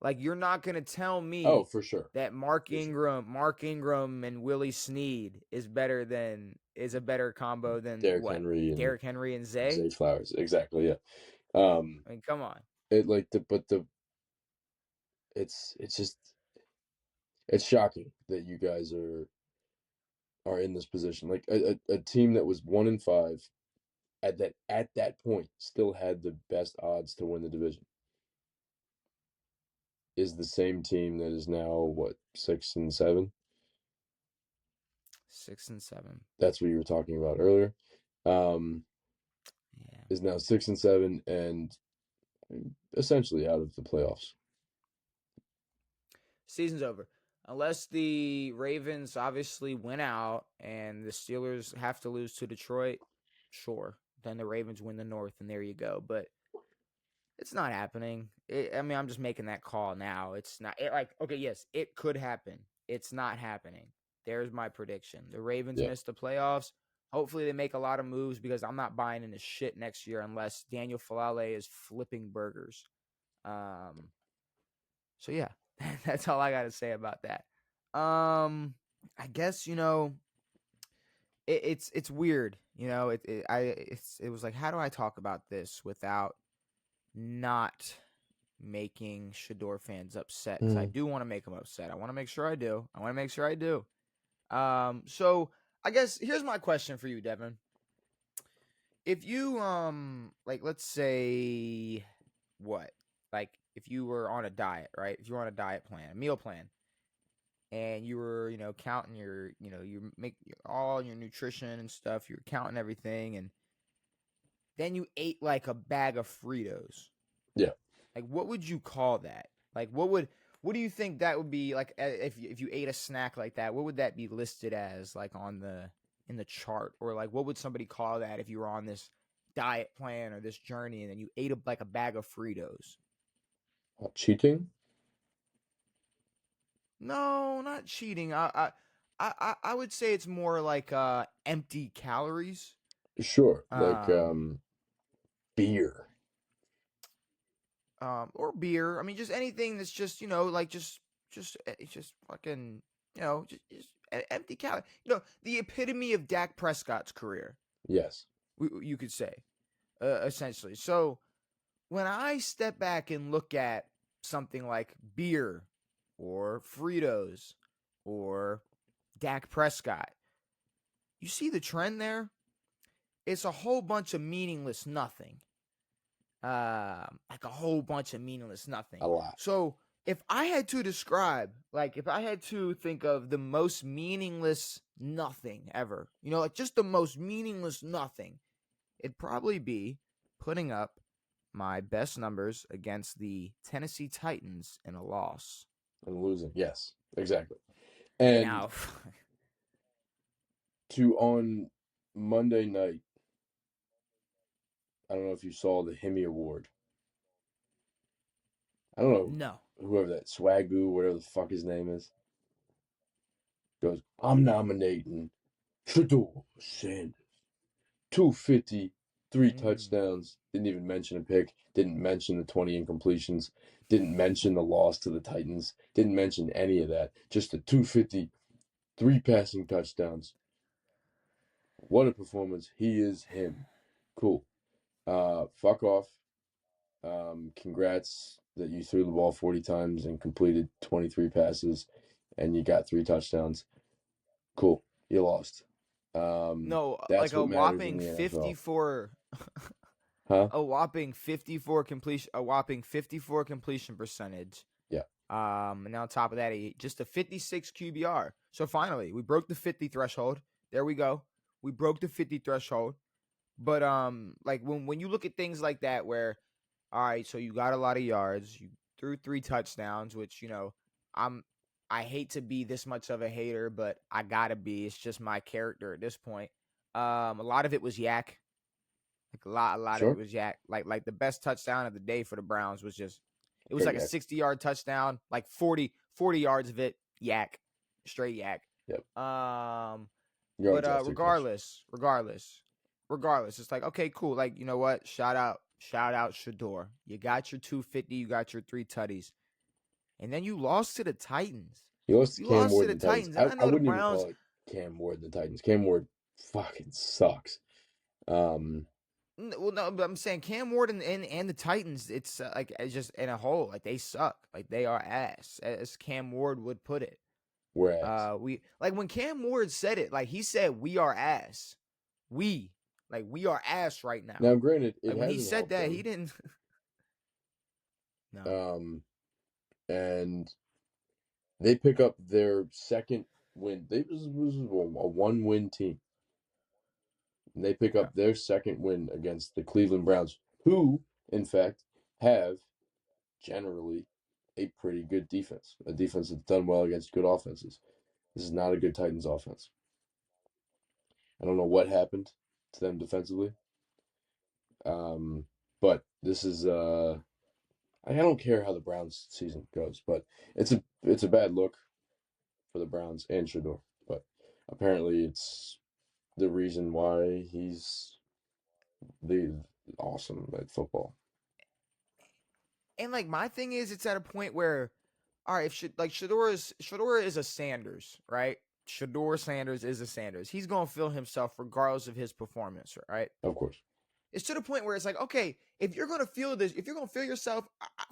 Like, you're not gonna tell me for sure. that Mark Ingram and Willie Snead is a better combo than Derrick what? Henry and Derrick Henry and Zay? Zay Flowers. Exactly, yeah. I mean, come on. It's just it's shocking that you guys are in this position. Like a team that was 1-5 at that point still had the best odds to win the division is the same team that is now what, 6-7? 6-7. That's what you were talking about earlier. Yeah. Is now 6-7 and essentially out of the playoffs. Season's over. Unless the Ravens obviously win out and the Steelers have to lose to Detroit, sure. Then the Ravens win the North, and there you go. But it's not happening. I'm just making that call now. It's not okay, yes, it could happen. It's not happening. There's my prediction. The Ravens miss the playoffs. Hopefully they make a lot of moves because I'm not buying into shit next year unless Daniel Falale is flipping burgers. So yeah, that's all I got to say about that. I guess it's weird. It was like, how do I talk about this without not making Shedeur fans upset? Because I do want to make them upset. I want to make sure I do. So I guess here's my question for you, Devin. If you let's say if you were on a diet, right? If you were on a diet plan, a meal plan, and you were, counting your, you make all your nutrition and stuff, you're counting everything, and then you ate like a bag of Fritos. Yeah. Like, what would you call that? Like, what do you think that would be like if you ate a snack like that? What would that be listed as, like in the chart, or like what would somebody call that if you were on this diet plan or this journey and then you ate like a bag of Fritos? Cheating? No, not cheating. I would say it's more like empty calories. Sure. Like beer. Or beer. I mean, just anything that's just, like just fucking, just empty calories. The epitome of Dak Prescott's career. Yes. You could say, essentially. So when I step back and look at something like beer or Fritos, or Dak Prescott. You see the trend there? It's a whole bunch of meaningless nothing. Like a whole bunch of meaningless nothing. A lot. So if I had to describe, like if I had to think of the most meaningless nothing ever, like just the most meaningless nothing, it'd probably be putting up my best numbers against the Tennessee Titans in a loss. And losing. Yes, exactly. And Now, on Monday night, I don't know if you saw the Hemi Award. I don't know no. whoever that Swagoo, whatever the fuck his name is, goes, I'm nominating Shedeur Sanders. 250, 3 touchdowns. Didn't even mention a pick. Didn't mention the 20 incompletions. Didn't mention the loss to the Titans. Didn't mention any of that. Just the 250, 3 passing touchdowns. What a performance. He is him. Cool. Fuck off. Congrats that you threw the ball 40 times and completed 23 passes and you got 3 touchdowns. Cool. You lost. No, That's like a what matters in whopping the NFL. 54 Huh? a whopping 54 completion percentage. Yeah. And on top of that, just a 56 QBR. So finally, we broke the 50 threshold. There we go. We broke the 50 threshold. But like when you look at things like that where, all right, so you got a lot of yards, you threw 3 touchdowns, which, I hate to be this much of a hater, but I gotta be. It's just my character at this point. A lot of it was yak. Like a lot Sure. of it was yak. Like the best touchdown of the day for the Browns was it was Straight like yak. a 60-yard touchdown, like 40 yards of it, yak. Straight yak. Yep. But Yards after regardless, it's like, okay, cool. Like, you know what? Shout out Shedeur. You got your 250, you got your 3 tutties. And then you lost to the Titans. You lost to You Cam lost Ward to and the the Titans. Titans. And I I know the wouldn't even Browns. call it Cam Ward and the Titans. Cam Ward fucking sucks. Well, no, but I'm saying Cam Ward and the Titans, it's like it's just in a whole, like they suck, like they are ass, as Cam Ward would put it. We're ass. We like when Cam Ward said it, like he said, "We are ass, we are ass right now." Now, granted, it Like when he hasn't said helped that, them. he didn't. No. And they pick up their second win. They was a 1-win team. And they pick up their second win against the Cleveland Browns, who, in fact, have generally a pretty good defense. A defense that's done well against good offenses. This is not a good Titans offense. I don't know what happened to them defensively. But this is I don't care how the Browns season goes, but it's a bad look for the Browns and Shedeur. But apparently it's the reason why he's awesome at football. And like my thing is, it's at a point where, all right, if Shedeur is a Sanders, right? Shedeur Sanders is a Sanders. He's gonna feel himself regardless of his performance, right? Of course. It's to the point where it's like, okay, if you're gonna feel this, if you're gonna feel yourself,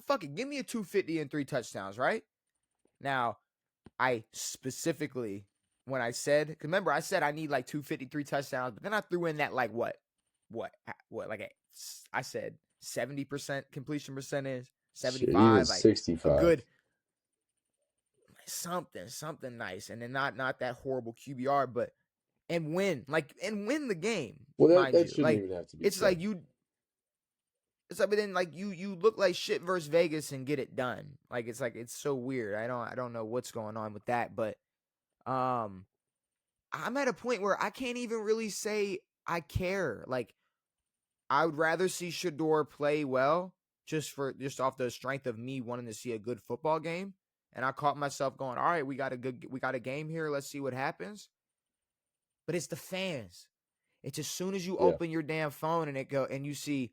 fuck it, give me a 250 and 3 touchdowns, right? Now, I specifically, when I said, cause remember I said I need like 253 touchdowns, but then I threw in that like what, like I said 70% completion percentage, 75, Even like 65. a good something nice, and then not that horrible QBR, but and win the game. Well, that shouldn't like even have to be. it's said. like you. It's like, but then like you look like shit versus Vegas and get it done. Like it's so weird. I don't know what's going on with that, but I'm at a point where I can't even really say I care. Like I would rather see Shedeur play well just off the strength of me wanting to see a good football game. And I caught myself going, all right, we got a game here. Let's see what happens. But it's the fans. It's as soon as you open your damn phone and you see,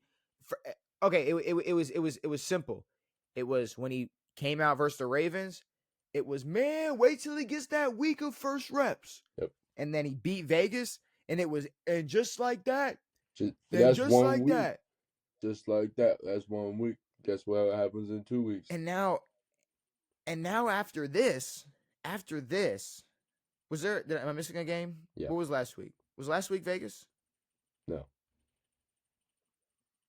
okay, it was simple. It was when he came out versus the Ravens. It was, man, wait till he gets that week of first reps. Yep. And then he beat Vegas, and it was, and just like that. That's just 1 like week. that. Just like that. That's 1 week. Guess what happens in 2 weeks? And now after this, after this, am I missing a game? Yeah. What was last week? Was last week Vegas? No.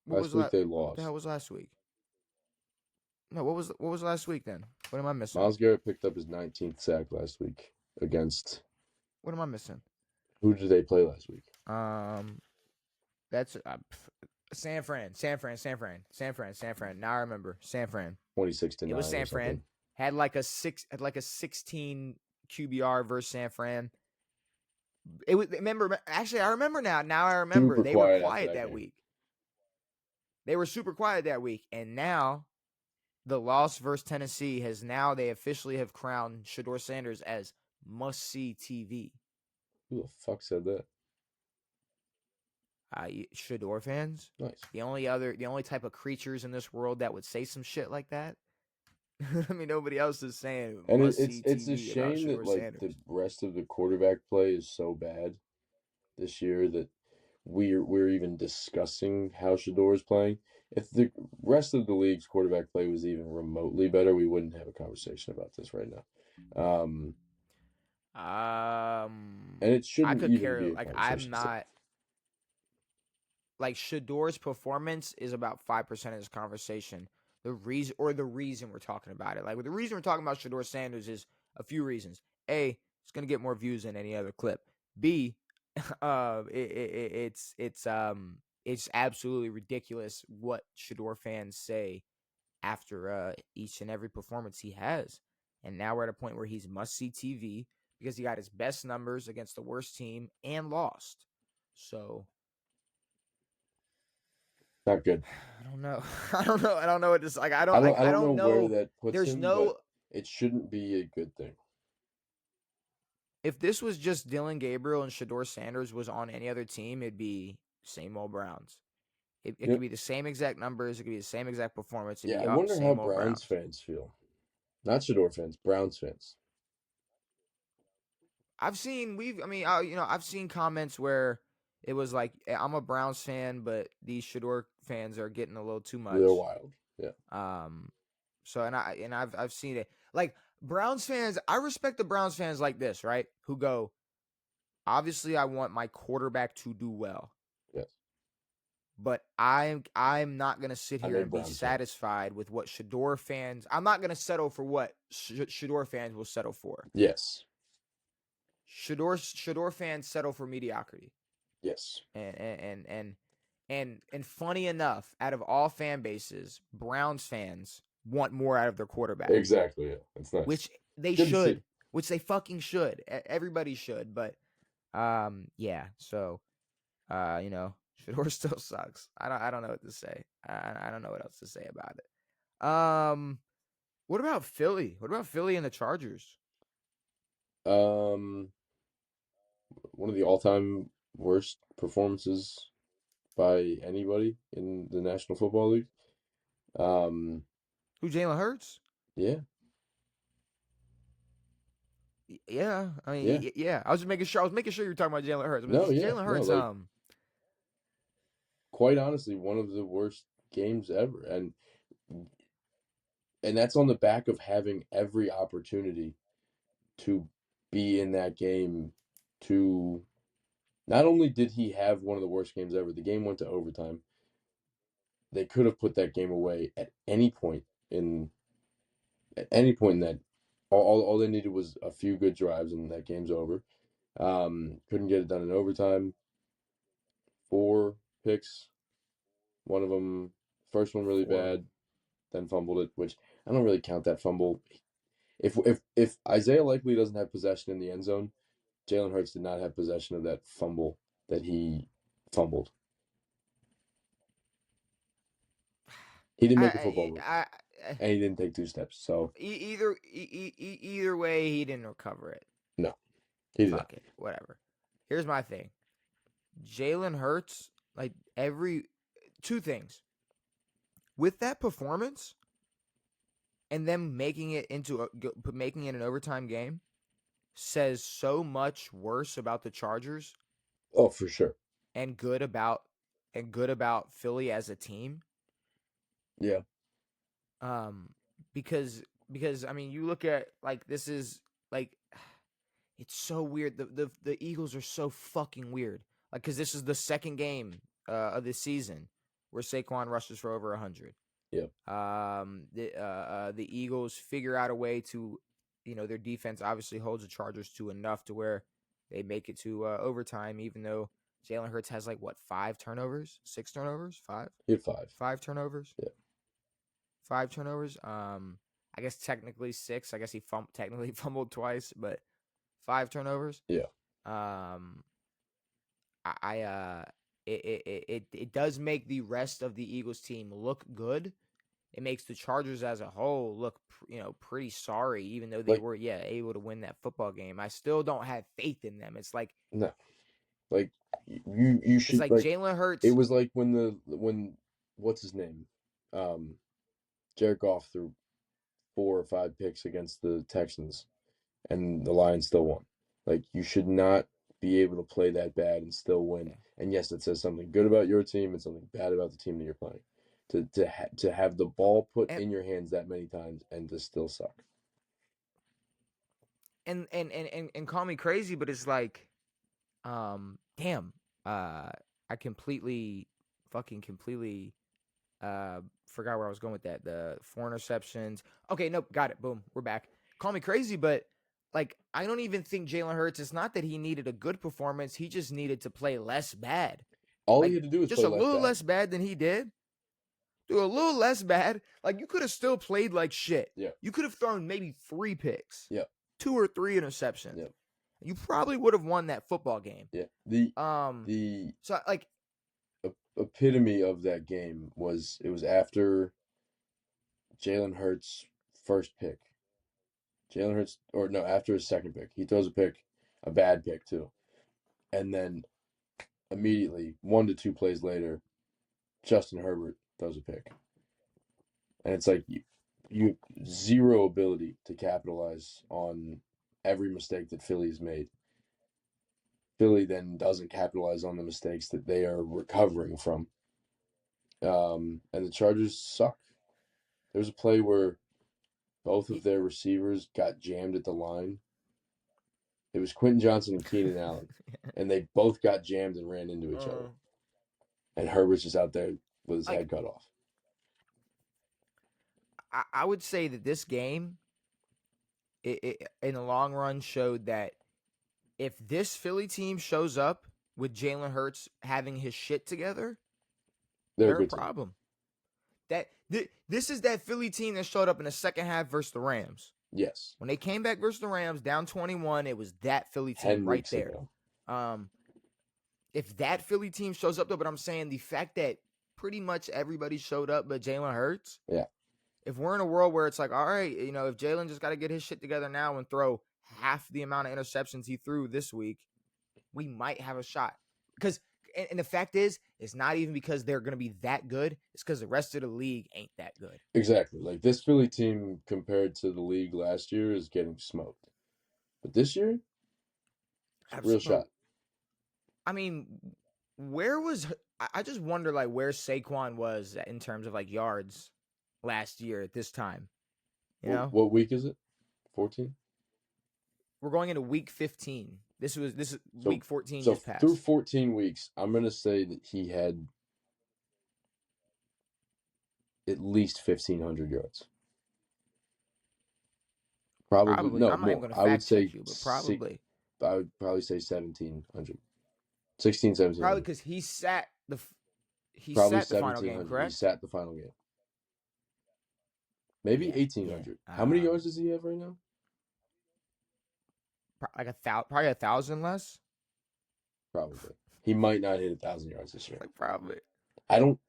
What Last was week they what the lost. hell was last week? No, what was last week then? What am I missing? Myles Garrett picked up his 19th sack last week against. What am I missing? Who did they play last week? That's San Fran. Now I remember San Fran. 26-9. It was San Fran. Something. Had like a 16 QBR versus San Fran. It was actually I remember now. Now I remember Super they were quiet quiet after that that game. week. They were super quiet that week, and now the loss versus Tennessee they officially have crowned Shedeur Sanders as must-see TV. Who the fuck said that? Shedeur fans. Nice. The only type of creatures in this world that would say some shit like that. I mean, nobody else is saying And must-see it's a TV about shame that Shedeur like Sanders. the rest of the quarterback play is so bad this year that we're even discussing how Shedeur is playing. If the rest of the league's quarterback play was even remotely better, we wouldn't have a conversation about this right now. And it I shouldn't could even care. be a Like conversation. I'm not. Like Shedeur's performance is about 5% of this conversation. The reason we're talking about it, like the reason we're talking about Shedeur Sanders is a few reasons. A, it's gonna get more views than any other clip. B, it's absolutely ridiculous what Shedeur fans say after each and every performance he has. And now we're at a point where he's must-see TV because he got his best numbers against the worst team and lost. So Not good. I don't know. I don't know what this like. I I don't don't know where know. that puts There's him, no. but it shouldn't be a good thing. If this was just Dylan Gabriel and Shedeur Sanders was on any other team, it'd be same old Browns. It could be the same exact numbers. It could be the same exact performance. It'd Yeah, be I wonder how same old Browns fans feel. Not Shedeur fans, Browns fans. I've seen comments where it was like, I'm a Browns fan, but these Shedeur fans are getting a little too much. They're wild. Yeah. So I've seen it. Like Browns fans, I respect the Browns fans like this, right? Who go, obviously I want my quarterback to do well. Yes. But I'm not gonna sit here and be satisfied with what Shedeur fans. I'm not gonna settle for what Shedeur fans will settle for. Yes. Shedeur fans settle for mediocrity. Yes. And funny enough, out of all fan bases, Browns fans want more out of their quarterback. Exactly. Yeah, that's nice. Which they should. Which they fucking should. Everybody should. But yeah. So Shedeur still sucks. I don't know what to say. I don't know what else to say about it. What about Philly? What about Philly and the Chargers? One of the all-time worst performances by anybody in the National Football League. Who, Jalen Hurts? Yeah. Yeah. I mean, yeah. I was making sure you were talking about Jalen Hurts. No, yeah. Jalen Hurts, quite honestly, one of the worst games ever. And that's on the back of having every opportunity to be in that game. To not only did he have one of the worst games ever, the game went to overtime. They could have put that game away at any point in that. All they needed was a few good drives, and that game's over. Couldn't get it done in overtime. 4 picks. One of them, first one really bad, then fumbled it, which I don't really count that fumble. If Isaiah Likely doesn't have possession in the end zone, Jalen Hurts did not have possession of that fumble that he fumbled. He didn't make a football move, and he didn't take 2 steps. So either way, he didn't recover it. No, he did. Fuck it, whatever. Here's my thing: Jalen Hurts, like two things with that performance, and them making it an overtime game, says so much worse about the Chargers. Oh, for sure. And good about Philly as a team. Yeah. Because I mean, you look at like this is like it's so weird. The Eagles are so fucking weird. Like, because this is the second game of this season where Saquon rushes for over 100. Yep. The Eagles figure out a way to, their defense obviously holds the Chargers to enough to where they make it to overtime, even though Jalen Hurts has like 5 turnovers, 6 turnovers, 5. He had 5. 5 turnovers. Yeah. 5 turnovers. I guess technically 6. I guess he technically fumbled twice, but 5 turnovers. Yeah. It does make the rest of the Eagles team look good. It makes the Chargers as a whole look, pretty sorry, even though they were able to win that football game. I still don't have faith in them. It's like no, like you should. It's like Jalen Hurts. It was like when what's his name, Jared Goff threw 4 or 5 picks against the Texans, and the Lions still won. Like, you should not be able to play that bad and still win. And yes, it says something good about your team and something bad about the team that you're playing. To have the ball put in your hands that many times and to still suck. And call me crazy, but it's like, damn, I completely forgot where I was going with that. The 4 interceptions. Okay, nope, got it. Boom, we're back. Call me crazy, but like, I don't even think Jalen Hurts, it's not that he needed a good performance. He just needed to play less bad. All he had to do was just play a little less bad than he did. Do a little less bad. Like, you could have still played like shit. Yeah. You could have thrown maybe 3 picks. Yeah. 2 or 3 interceptions. Yeah. You probably would have won that football game. Yeah. The epitome of that game was after Jalen Hurts' first pick. After his second pick. He throws a pick, a bad pick too. And then immediately, 1 to 2 plays later, Justin Herbert throws a pick. And it's like you zero ability to capitalize on every mistake that Philly's made. Philly then doesn't capitalize on the mistakes that they are recovering from. And the Chargers suck. There's a play where both of their receivers got jammed at the line. It was Quentin Johnson and Keenan Allen. And they both got jammed and ran into each other. And Herbert's just out there with his head cut off. I would say that this game, it in the long run, showed that if this Philly team shows up with Jalen Hurts having his shit together, they're a problem. This is that Philly team that showed up in the second half versus the Rams. Yes. When they came back versus the Rams, down 21, it was that Philly team right there. If that Philly team shows up, though, but I'm saying the fact that pretty much everybody showed up but Jalen Hurts. Yeah. If we're in a world where it's like, all right, if Jalen just got to get his shit together now and throw half the amount of interceptions he threw this week, we might have a shot. Because, and the fact is, it's not even because they're going to be that good. It's because the rest of the league ain't that good. Exactly. Like, this Philly team compared to the league last year is getting smoked. But this year, real shot. I mean, I just wonder, like, where Saquon was in terms of, like, yards last year at this time. You know? What week is it? 14? We're going into week 15. This is week 14 so just passed. Through 14 weeks, I'm going to say that he had at least 1,500 yards. Probably. No, I'm not even going to fact check you, but probably. I would probably say 1,700. 16, 17. Probably because he sat the final game, correct? He sat the final game. Maybe 1,800. Yeah. How many yards does he have right now? Like probably 1,000 less. Probably. He might not hit 1,000 yards this year. Like, probably. I don't.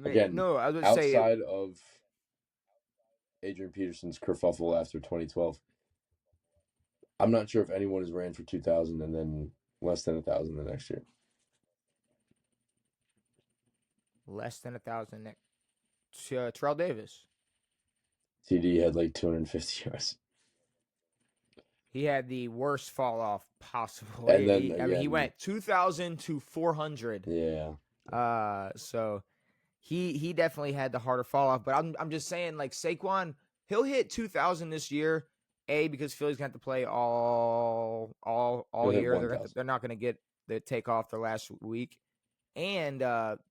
Again, no, I was going to say outside of Adrian Peterson's kerfuffle after 2012, I'm not sure if anyone has ran for 2,000 and then less than 1,000 the next year. Less than 1,000 next. Terrell Davis. TD had like 250 yards. He had the worst fall off possible. And then he went 2,000 to 400. Yeah. So he definitely had the harder fall off. But I'm just saying, like, Saquon, he'll hit 2,000 this year, because Philly's going to have to play all He'll hit year. 1,000. They're not going to get the take off their last week. And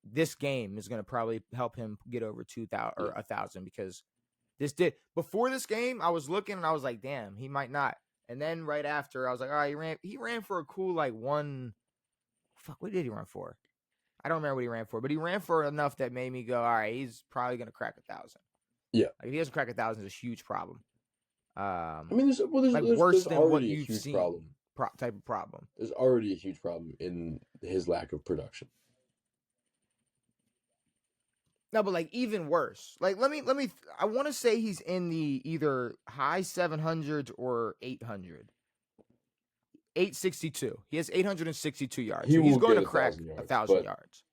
this game is going to probably help him get over 2,000 or 1,000 because before this game, I was looking and I was like, damn, he might not. And then right after, I was like, all right, he ran for a cool like one. Fuck, what did he run for? I don't remember what he ran for, but he ran for enough that made me go, all right, he's probably going to crack 1,000. Yeah. Like, if he doesn't crack 1,000, it's a huge problem. I mean, there's worse than what already a you've huge seen. problem. Type of problem. There's already a huge problem in his lack of production. No, but like even worse. Like let me. I want to say he's in the either high 700s or 800. 862. He has 862 yards. So he's going to crack 1,000 yards.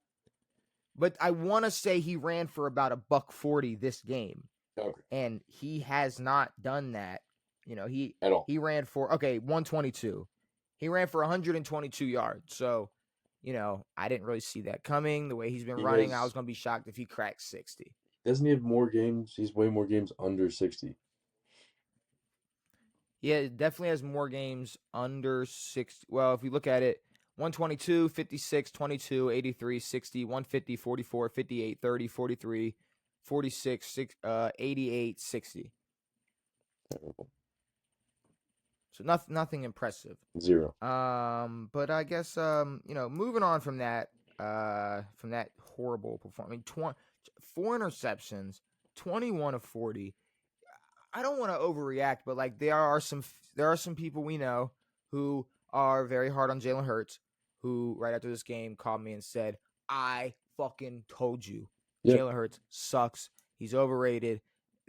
But I want to say he ran for about $140 this game. Okay. And he has not done that. You know, he ran for 122. He ran for 122 yards. So, you know, I didn't really see that coming. The way he's been running, I was going to be shocked if he cracked 60. Doesn't he have more games? He's way more games under 60. Yeah, it definitely has more games under 60. Well, if we look at it, 122, 56, 22, 83, 60, 150, 44, 58, 30, 43, 46, 88, 60. Terrible. So nothing impressive. 0. But I guess you know, moving on from that horrible performance. I mean, 4 interceptions, 21 of 40. I don't want to overreact, but like there are some people we know who are very hard on Jalen Hurts, who right after this game called me and said, "I fucking told you, Jalen Hurts sucks. He's overrated."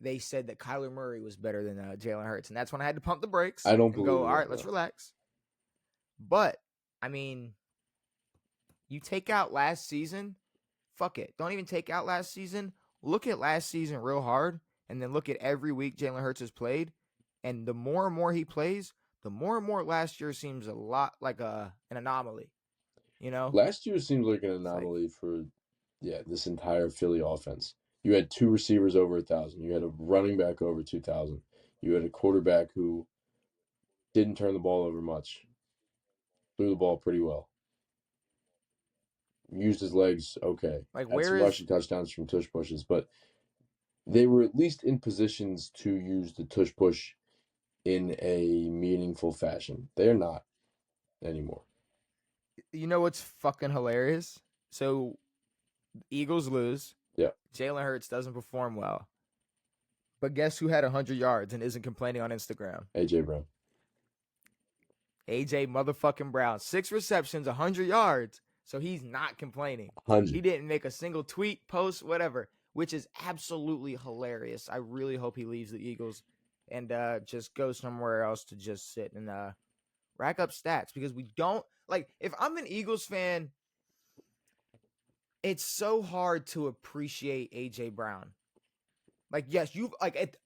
They said that Kyler Murray was better than Jalen Hurts, and that's when I had to pump the brakes. I don't believe go. All right, let's relax. But I mean, you take out last season, fuck it. Don't even take out last season. Look at last season real hard. And then look at every week Jalen Hurts has played. And the more and more he plays, the more and more last year seems a lot like an anomaly. You know? Last year seems like an anomaly for this entire Philly offense. You had 2 receivers over 1,000. You had a running back over 2,000. You had a quarterback who didn't turn the ball over much. Threw the ball pretty well. Used his legs okay. Like had some rushing touchdowns from tush pushes, but they were at least in positions to use the tush push in a meaningful fashion. They're not anymore. You know what's fucking hilarious? So, Eagles lose. Yeah. Jalen Hurts doesn't perform well. But guess who had 100 yards and isn't complaining on Instagram? A.J. Brown. A.J. motherfucking Brown. 6 receptions, 100 yards. So he's not complaining. 100. He didn't make a single tweet, post, whatever, which is absolutely hilarious. I really hope he leaves the Eagles and just goes somewhere else to just sit and rack up stats, because we don't like. If I'm an Eagles fan, it's so hard to appreciate A.J. Brown. Like, yes, you like it.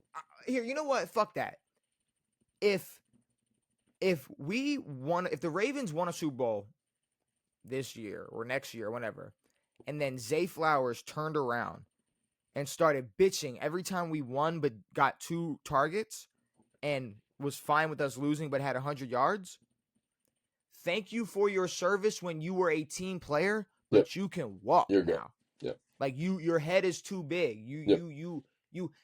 Here, you know what? Fuck that. If the Ravens won a Super Bowl this year or next year, whenever, and then Zay Flowers turned around and started bitching every time we won but got 2 targets and was fine with us losing but had 100 yards, thank you for your service when you were a team player, but you can walk You're now. Good. Like your head is too big. You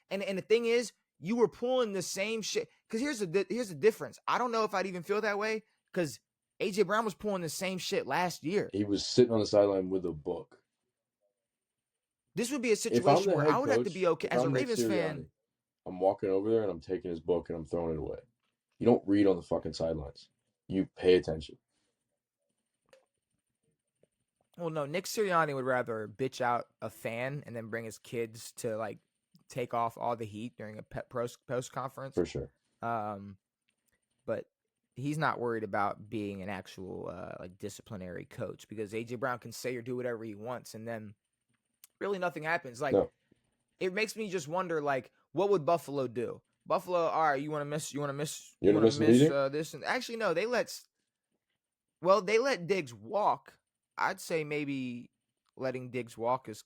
and the thing is, you were pulling the same shit. Because here's the difference. I don't know if I'd even feel that way, because A.J. Brown was pulling the same shit last year. He was sitting on the sideline with a book. This would be a situation where I would have to be okay as a Ravens fan. I'm walking over there and I'm taking his book and I'm throwing it away. You don't read on the fucking sidelines. You pay attention. Well, no, Nick Sirianni would rather bitch out a fan and then bring his kids to like take off all the heat during a post conference. For sure. But he's not worried about being an actual like disciplinary coach, because A.J. Brown can say or do whatever he wants, and then really nothing happens. Like, It makes me just wonder, like, what would Buffalo do? Buffalo, all right, you want to miss this? And actually, no, they let Diggs walk. I'd say maybe letting Diggs walk is,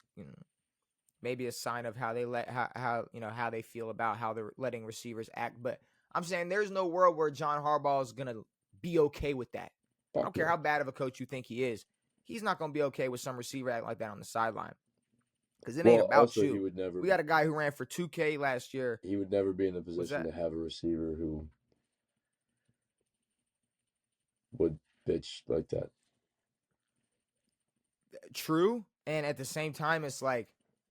maybe a sign of how they how they feel about how they're letting receivers act. But I'm saying there's no world where John Harbaugh is gonna be okay with that. I Fuck don't care no. how bad of a coach you think he is. He's not gonna be okay with some receiver acting like that on the sideline. Because it ain't Well, about also he you. would never We got a guy who ran for 2K last year. he would never be in the What's position that? to have a receiver who would bitch like that. True. And at the same time, it's like,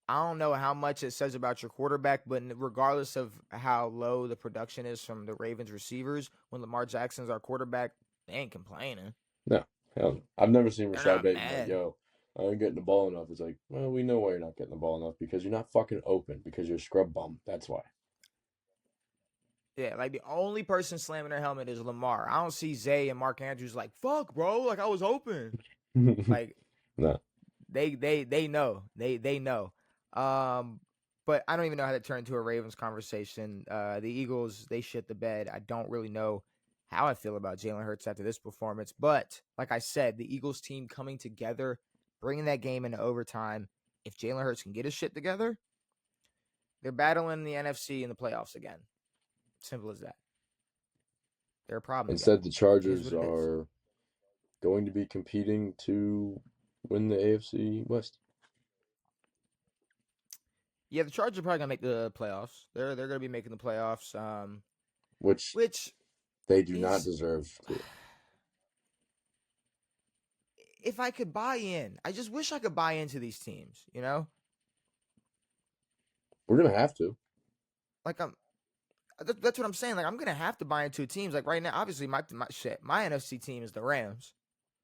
I don't know how much it says about your quarterback, but regardless of how low the production is from the Ravens receivers, when Lamar Jackson's our quarterback, they ain't complaining. No, hell no. I've never seen They're Rashad not Bateman like, mad. yo, I ain't getting the ball enough. It's like, well, we know why you're not getting the ball enough because you're not fucking open because you're a scrub bum. That's why. Yeah, like the only person slamming their helmet is Lamar. I don't see Zay and Mark Andrews like, fuck, bro. Like I was open. Like No. they know. They know. But I don't even know how to turn into a Ravens conversation. The Eagles, they shit the bed. I don't really know how I feel about Jalen Hurts after this performance. But like I said, the Eagles team coming together, bringing that game into overtime. If Jalen Hurts can get his shit together, they're battling the NFC in the playoffs again. Simple as that. They're a problem again. Instead, the It is Chargers what it is. are going to be competing to win the AFC West. Yeah, the Chargers are probably gonna make the playoffs. They're gonna be making the playoffs. Which Which they do not is, deserve to. if I could buy in, I just wish I could buy into these teams. You know, We're gonna have to. like that's what I'm saying. Like I'm gonna have to buy into teams. Like right now, obviously my NFC team is the Rams.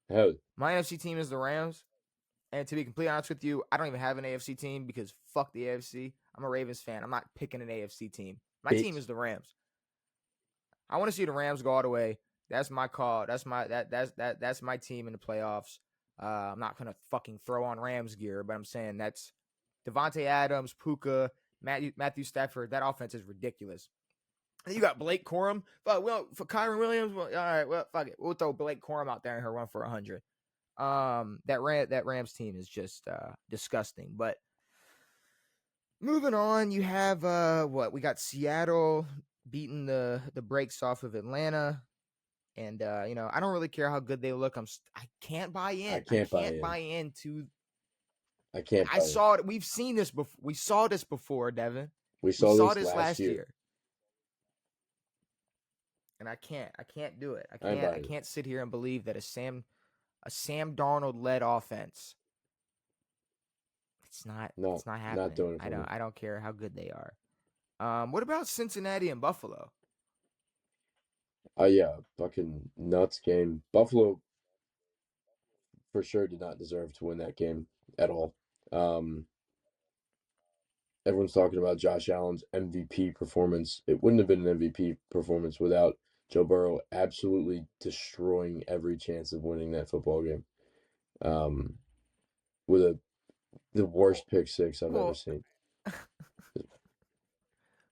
Hell, My NFC team is the Rams. And to be completely honest with you, I don't even have an AFC team because fuck the AFC. I'm a Ravens fan. I'm not picking an AFC team. My team bitch. is the Rams. I want to see the Rams go all the way. That's my call. That's my team in the playoffs. I'm not gonna fucking throw on Rams gear, but I'm saying that's Devontae Adams, Puka, Matthew Stafford. That offense is ridiculous. And you got Blake Corum. Well, for Kyron Williams, well, all right, well, fuck it. We'll throw Blake Corum out there and he'll run for 100. That Rams team is just disgusting. But moving on, you have what we got: Seattle beating the brakes off of Atlanta. And I don't really care how good they look. I can't buy in. I can't buy in. buy into. I can't I buy saw it. We've seen this before. We saw this before, Devin. We We saw saw this this last year. And I can't do it. I ain't I buying it. can't sit here and believe that a Sam Darnold led offense. It's not happening. Not doing it for me. I don't care how good they are. What about Cincinnati and Buffalo? Yeah, fucking nuts game. Buffalo for sure did not deserve to win that game at all. Everyone's talking about Josh Allen's MVP performance. It wouldn't have been an MVP performance without Joe Burrow absolutely destroying every chance of winning that football game. With the worst pick six I've ever seen.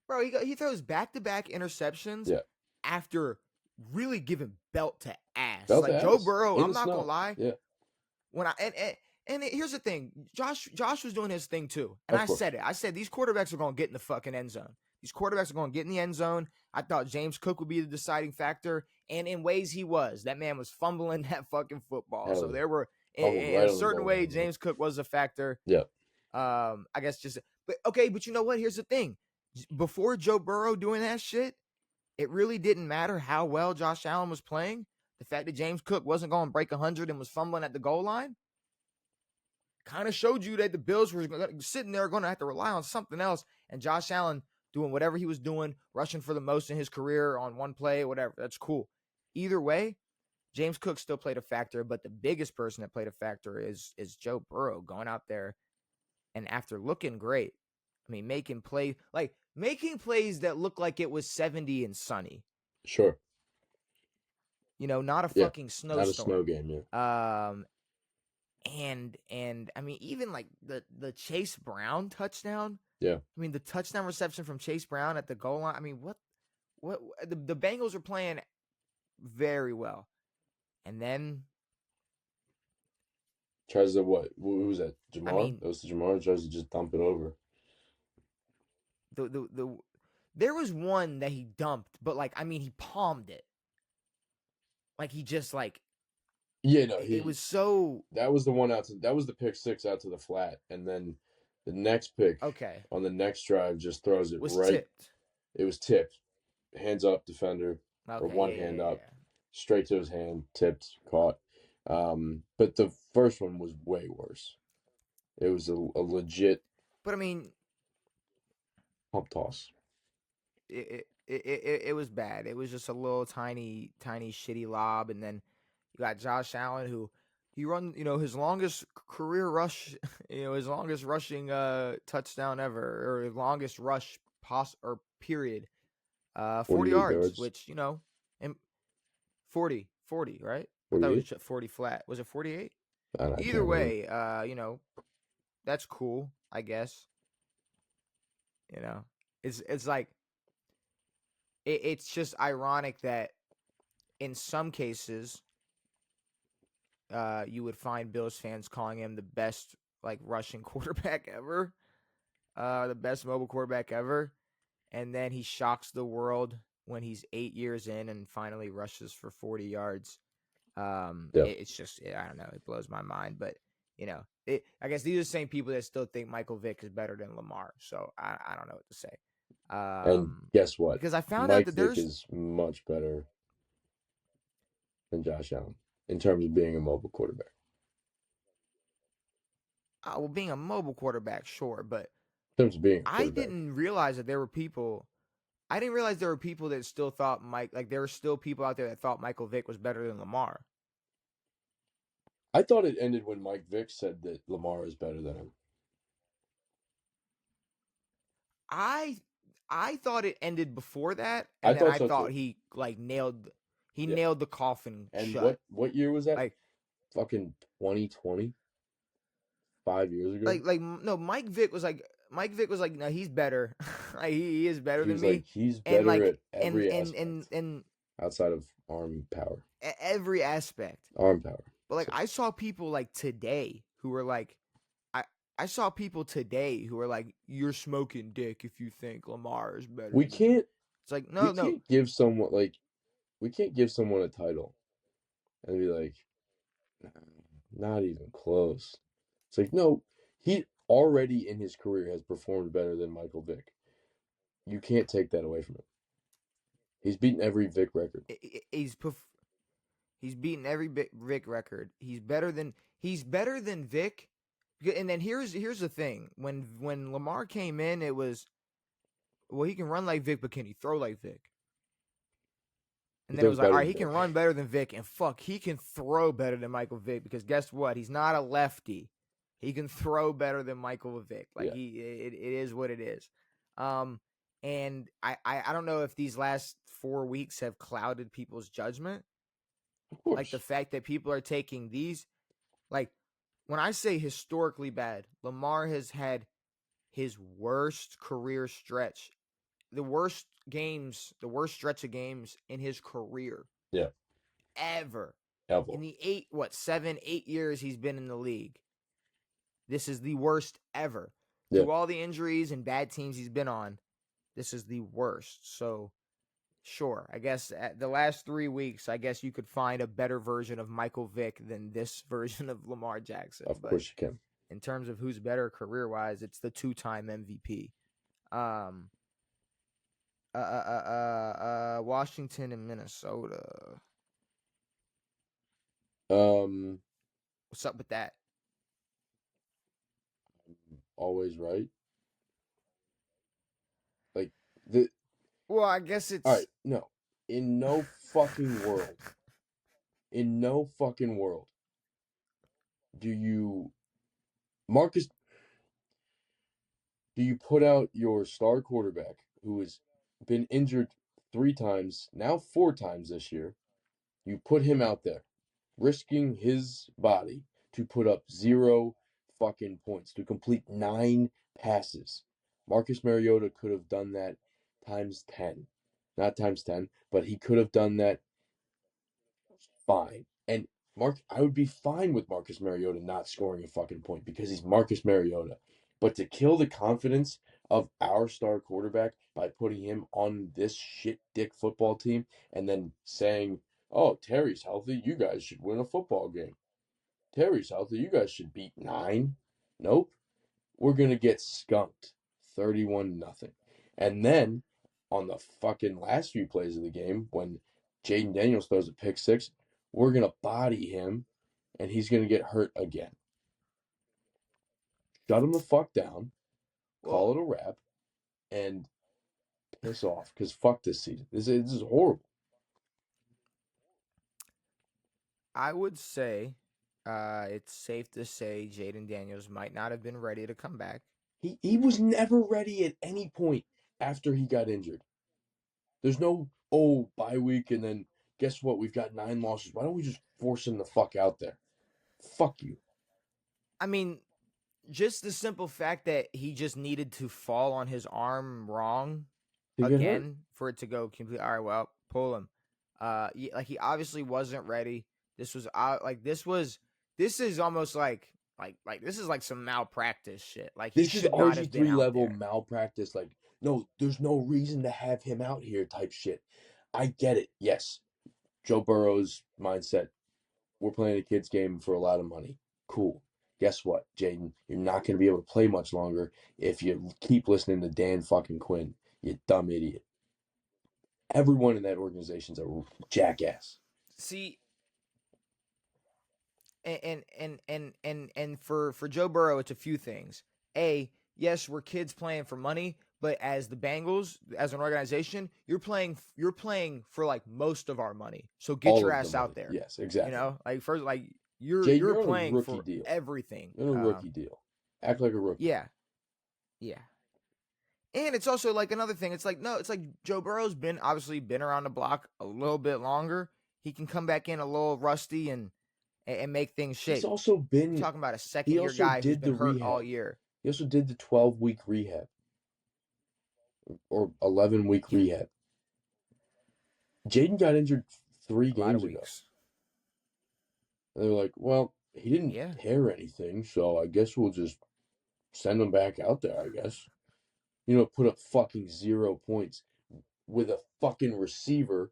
Bro, he throws back-to-back interceptions Yeah. after really giving belt to ass. Belt like to Joe ass. Burrow, In I'm the not snow. gonna lie. Yeah. When here's the thing, Josh was doing his thing too, and I said it. I said these quarterbacks are gonna get in the fucking end zone. These quarterbacks are gonna get in the end zone. I thought James Cook would be the deciding factor, and in ways he was. That man was fumbling that fucking football. Hell So yeah. there were in Right a on the certain goal way, line, bro. James Cook was a factor. Yeah. I guess but you know what? Here's the thing. Before Joe Burrow doing that shit, it really didn't matter how well Josh Allen was playing. The fact that James Cook wasn't going to break 100 and was fumbling at the goal line kind of showed you that the Bills were sitting there going to have to rely on something else. And Josh Allen doing whatever he was doing, rushing for the most in his career on one play, whatever. That's cool. Either way, James Cook still played a factor, but the biggest person that played a factor is Joe Burrow going out there and after looking great, I mean, making plays that look like it was 70 and sunny. Sure. Not a fucking snowstorm. Not a snow game, yeah. And I mean, even like the Chase Brown touchdown. Yeah. I mean, the touchdown reception from Chase Brown at the goal line. I mean, what the Bengals are playing very well. And then tries to what? Who was that? Jamar? I mean, that was Jamar. Tries to just dump it over. There was one that he dumped, but like I mean, he palmed it. Like he just like Yeah, no, it was so that was the one that was the pick six out to the flat, and then the next pick okay. on the next drive just throws it Was right. tipped. It was tipped, hands up, defender, or Okay, one yeah, hand yeah, up, yeah. straight to his hand, tipped, caught. But the first one was way worse. It was a legit But I mean, pump toss. it was bad. It was just a little tiny shitty lob, and then you got Josh Allen who he run his longest career rush, his longest rushing touchdown ever, or his longest rush or period, 40 48 yards, yards, which and 40, right? I thought it 48. was 40 flat. Was it 48? I can't Either remember. way, that's cool, I guess. It's like it's just ironic that in some cases you would find Bills fans calling him the best like rushing quarterback ever, the best mobile quarterback ever, and then he shocks the world when he's 8 years in and finally rushes for 40 yards. Yeah, It's just I don't know, it blows my mind, but I guess these are the same people that still think Michael Vick is better than Lamar. So I don't know what to say. and guess what? Because I found out Mike that Vick there's is much better than Josh Allen in terms of being a mobile quarterback. well, being a mobile quarterback, sure, but In terms of being a I quarterback, didn't realize that there were people. I didn't realize there were people that still thought there were still people out there that thought Michael Vick was better than Lamar. I thought it ended when Mike Vick said that Lamar is better than him. I I thought it ended before that, I and then thought I so thought too. he Yeah. nailed the coffin And shut. what year was that? Like Fucking 2020, 5 years ago. no, Mike Vick was like no, he's better. Like he is better He than was like, me, he's and better at every and aspect outside of arm power. every aspect. Arm power. But like So I saw people like today who were like I I saw people today who were like you're smoking dick if you think Lamar is better we than me. can't It's like we no. can't give someone like we can't give someone a title and be like, not even close. It's like, no, he already in his career has performed better than Michael Vick. You can't take that away from him. He's beaten every Vick record. He's beaten every Vic record. He's better than Vic. And then here's the thing: when Lamar came in, it was well he can run like Vic, but can he throw like Vic? He And then it throws was like, all better right, than he can Vick. run better than Vic, and fuck, he can throw better than Michael Vick because guess what? He's not a lefty. He can throw better than Michael Vick. Like Yeah, it is what it is. And I don't know if these last 4 weeks have clouded people's judgment. of Like the course. fact that people are taking these, like when I say historically bad, Lamar has had his worst career stretch, the worst stretch of games in his career Yeah, ever. ever. In the 8 years he's been in the league. This is the worst ever. Yeah, Through all the injuries and bad teams he's been on, this is the worst. So, sure, I guess at the last 3 weeks, I guess you could find a better version of Michael Vick than this version of Lamar Jackson. of But course you can. in terms of who's better career wise, it's the 2-time MVP. Um, Washington and Minnesota. Um, What's up with that? always right. Like the Well, I guess all it's right. No, in no fucking world, in no fucking world, do you Marcus? Do you put out your star quarterback who has been injured 3 times, now 4 times this year? You put him out there, risking his body to put up 0 fucking points, to complete 9 passes. Marcus Mariota could have done that times 10. Not times 10, but he could have done that fine. And I would be fine with Marcus Mariota not scoring a fucking point because he's Marcus Mariota. But to kill the confidence of our star quarterback by putting him on this shit dick football team and then saying, "Oh, Terry's healthy. You guys should win a football game. Terry's healthy. You guys should beat 9." Nope. We're going to get skunked 31-0. And then on the fucking last few plays of the game, when Jaden Daniels throws a pick six, we're going to body him and he's going to get hurt again. Shut him the fuck down, call it a wrap, and piss off because fuck this season. This is horrible. I would say it's safe to say Jaden Daniels might not have been ready to come back. He was never ready at any point after he got injured. There's no, bye week, and then guess what? We've got 9 losses. Why don't we just force him the fuck out there? Fuck you. I mean, just the simple fact that he just needed to fall on his arm wrong again for it to go completely. All right, well, pull him. Like he obviously wasn't ready. This was this is almost like this is like some malpractice shit. Like he This is should not have been RG3 out level there. malpractice. Like, no, there's no reason to have him out here type shit. I get it. Yes. Joe Burrow's mindset. We're playing a kid's game for a lot of money. Cool. Guess what, Jaden? You're not going to be able to play much longer if you keep listening to Dan fucking Quinn, you dumb idiot. Everyone in that organization's a jackass. See, and for Joe Burrow, it's a few things. Yes, we're kids playing for money, but as the Bengals, as an organization, you're playing for like most of our money. So get All your of the ass out money. there. Yes, exactly. You know, like first, like Jaden, you're you're on a playing rookie for deal. everything. You're on a rookie deal. Act like a rookie. Yeah, yeah. And it's also like another thing. It's like Joe Burrow's been around the block a little bit longer. He can come back in a little rusty and make things shake. He's also been. You're talking about a He second-year also guy who's did been the hurt rehab. all year. He also did the 12-week rehab or 11-week rehab. Jaden got injured 3 games ago. And they're like, well, he didn't tear anything, so I guess we'll just send him back out there, I guess. You know, put up fucking 0 points with a fucking receiver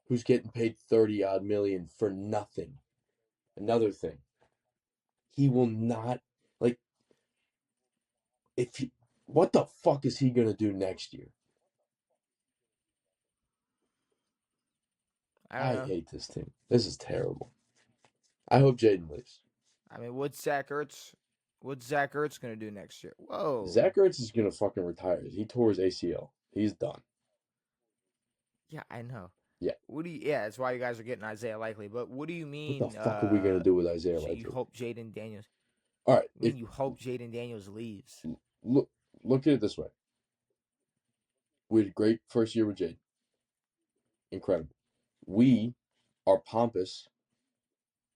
who's getting paid 30-odd million for nothing. Another thing, he will not, like, what the fuck is he going to do next year? I hate this team. This is terrible. I hope Jaden leaves. I mean, what's Zach Ertz going to do next year? Whoa. Zach Ertz is going to fucking retire. He tore his ACL. He's done. Yeah, I know. Yeah. That's why you guys are getting Isaiah Likely. But what do you mean? What the fuck are we going to do with Isaiah so Likely? You hope Jaden Daniels. All right. You hope Jaden Daniels leaves. Look at it this way. We had a great first year with Jaden. Incredible. We are pompous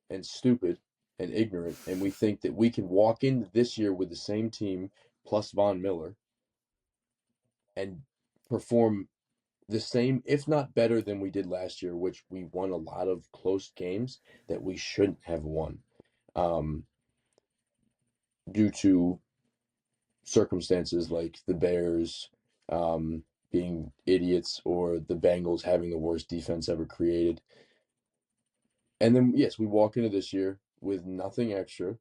and stupid and ignorant, and we think that we can walk into this year with the same team plus Von Miller and perform the same, if not better than we did last year, which we won a lot of close games that we shouldn't have won due to circumstances like the Bears being idiots or the Bengals having the worst defense ever created. And then, yes, we walk into this year with nothing extra.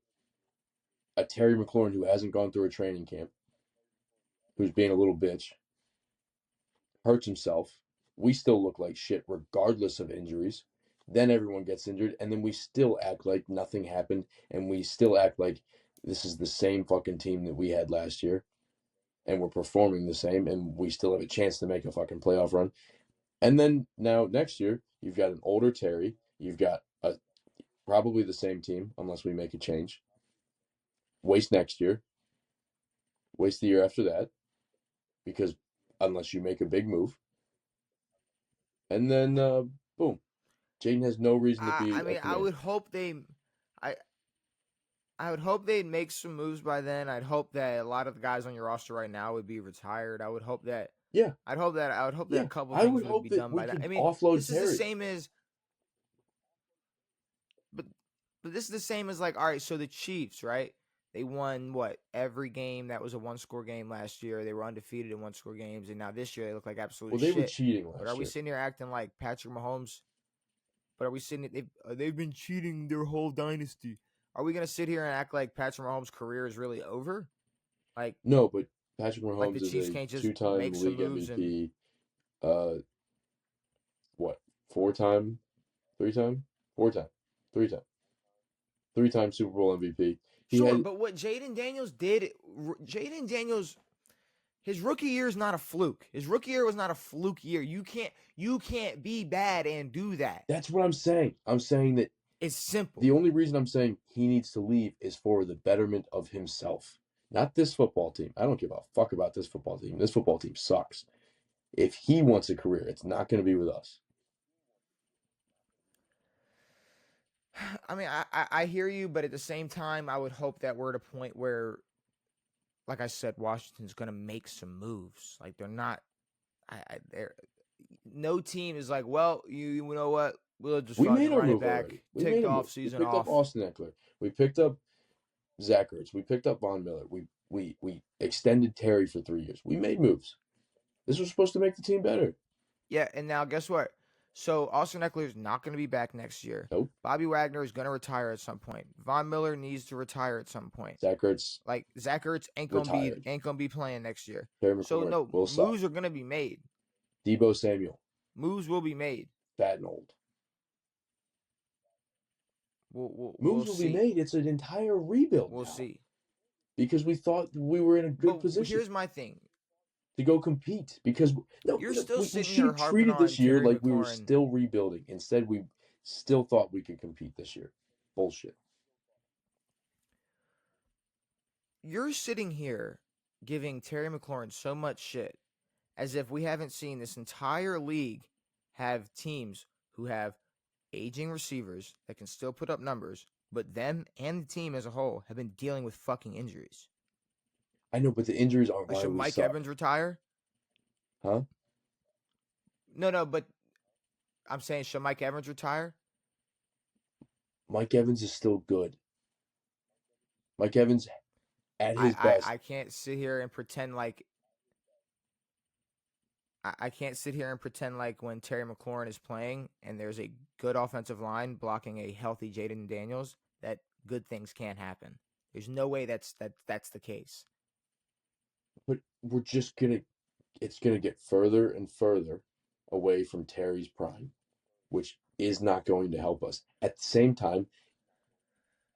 A Terry McLaurin who hasn't gone through a training camp, who's being a little bitch, hurts himself. We still look like shit regardless of injuries. Then everyone gets injured, and then we still act like nothing happened, and we still act like this is the same fucking team that we had last year, and we're performing the same, and we still have a chance to make a fucking playoff run. And then now next year, you've got an older Terry. You've got probably the same team, unless we make a change. Waste next year. Waste the year after that, because unless you make a big move. And then, boom. Jaden has no reason to be I mean, I would hope they'd make some moves by then. I'd hope that a lot of the guys on your roster right now would be retired. I would hope that. Yeah. I'd hope that a couple things would be done by that. I mean, this is the same as. But this is the same as like, all right, so the Chiefs, right? They won what every game that was a one-score game last year. They were undefeated in one-score games, and now this year they look like absolute Well, they were shit. cheating But are last we year. sitting here acting like Patrick Mahomes? But are we sitting? They've been cheating their whole dynasty. Are we gonna sit here and act like Patrick Mahomes' career is really over? Like No, but Patrick like the Mahomes is Chiefs a can't just two-time make some league moves and MVP. What? Four-time, three-time, four-time, three-time, three-time Super Bowl MVP. He sure. had. But what Jaden Daniels did, Jaden Daniels, his rookie year is not a fluke. His rookie year was not a fluke year. You can't be bad and do that. That's what I'm saying. I'm saying that It's simple. the only reason I'm saying he needs to leave is for the betterment of himself, not this football team. I don't give a fuck about this football team. This football team sucks. If he wants a career, it's not going to be with us. I mean, I hear you, but at the same time, I would hope that we're at a point where, like I said, Washington's going to make some moves. Like they're not. They're no team is like, well, you know what? We'll just We made fucking our run it move back. already. We Take made the a move. off We season picked up off. Austin Eckler. We picked up Zach Ertz. We picked up Von Miller. We extended Terry for 3 years. We made moves. This was supposed to make the team better. Yeah, and now guess what? So Austin Eckler is not going to be back next year. Nope. Bobby Wagner is going to retire at some point. Von Miller needs to retire at some point. Zach Ertz Like Zach Ertz ain't retired. gonna be playing next year. Terry So McLaurin no, will suck. moves are gonna be made. Debo Samuel, Moves will be made. fat and old. We'll Moves will see. be made. It's an entire rebuild We'll now. see. Because we thought we were in a good But position here's my thing. to go compete. Because You're still we sitting should here have harping treated on this year Terry like we were McLaurin. still rebuilding. Instead, we still thought we could compete this year. Bullshit. You're sitting here giving Terry McLaurin so much shit as if we haven't seen this entire league have teams who have aging receivers that can still put up numbers, but them and the team as a whole have been dealing with fucking injuries. I know, but the injuries aren't Like, why should we Mike suck. Evans retire? Huh? No, but I'm saying, should Mike Evans retire? Mike Evans is still good. Mike Evans at his best. I can't sit here and pretend like I can't sit here and pretend like when Terry McLaurin is playing and there's a good offensive line blocking a healthy Jaden Daniels that good things can't happen. There's no way that's the case. But we're just it's gonna get further and further away from Terry's prime, which is not going to help us. At the same time,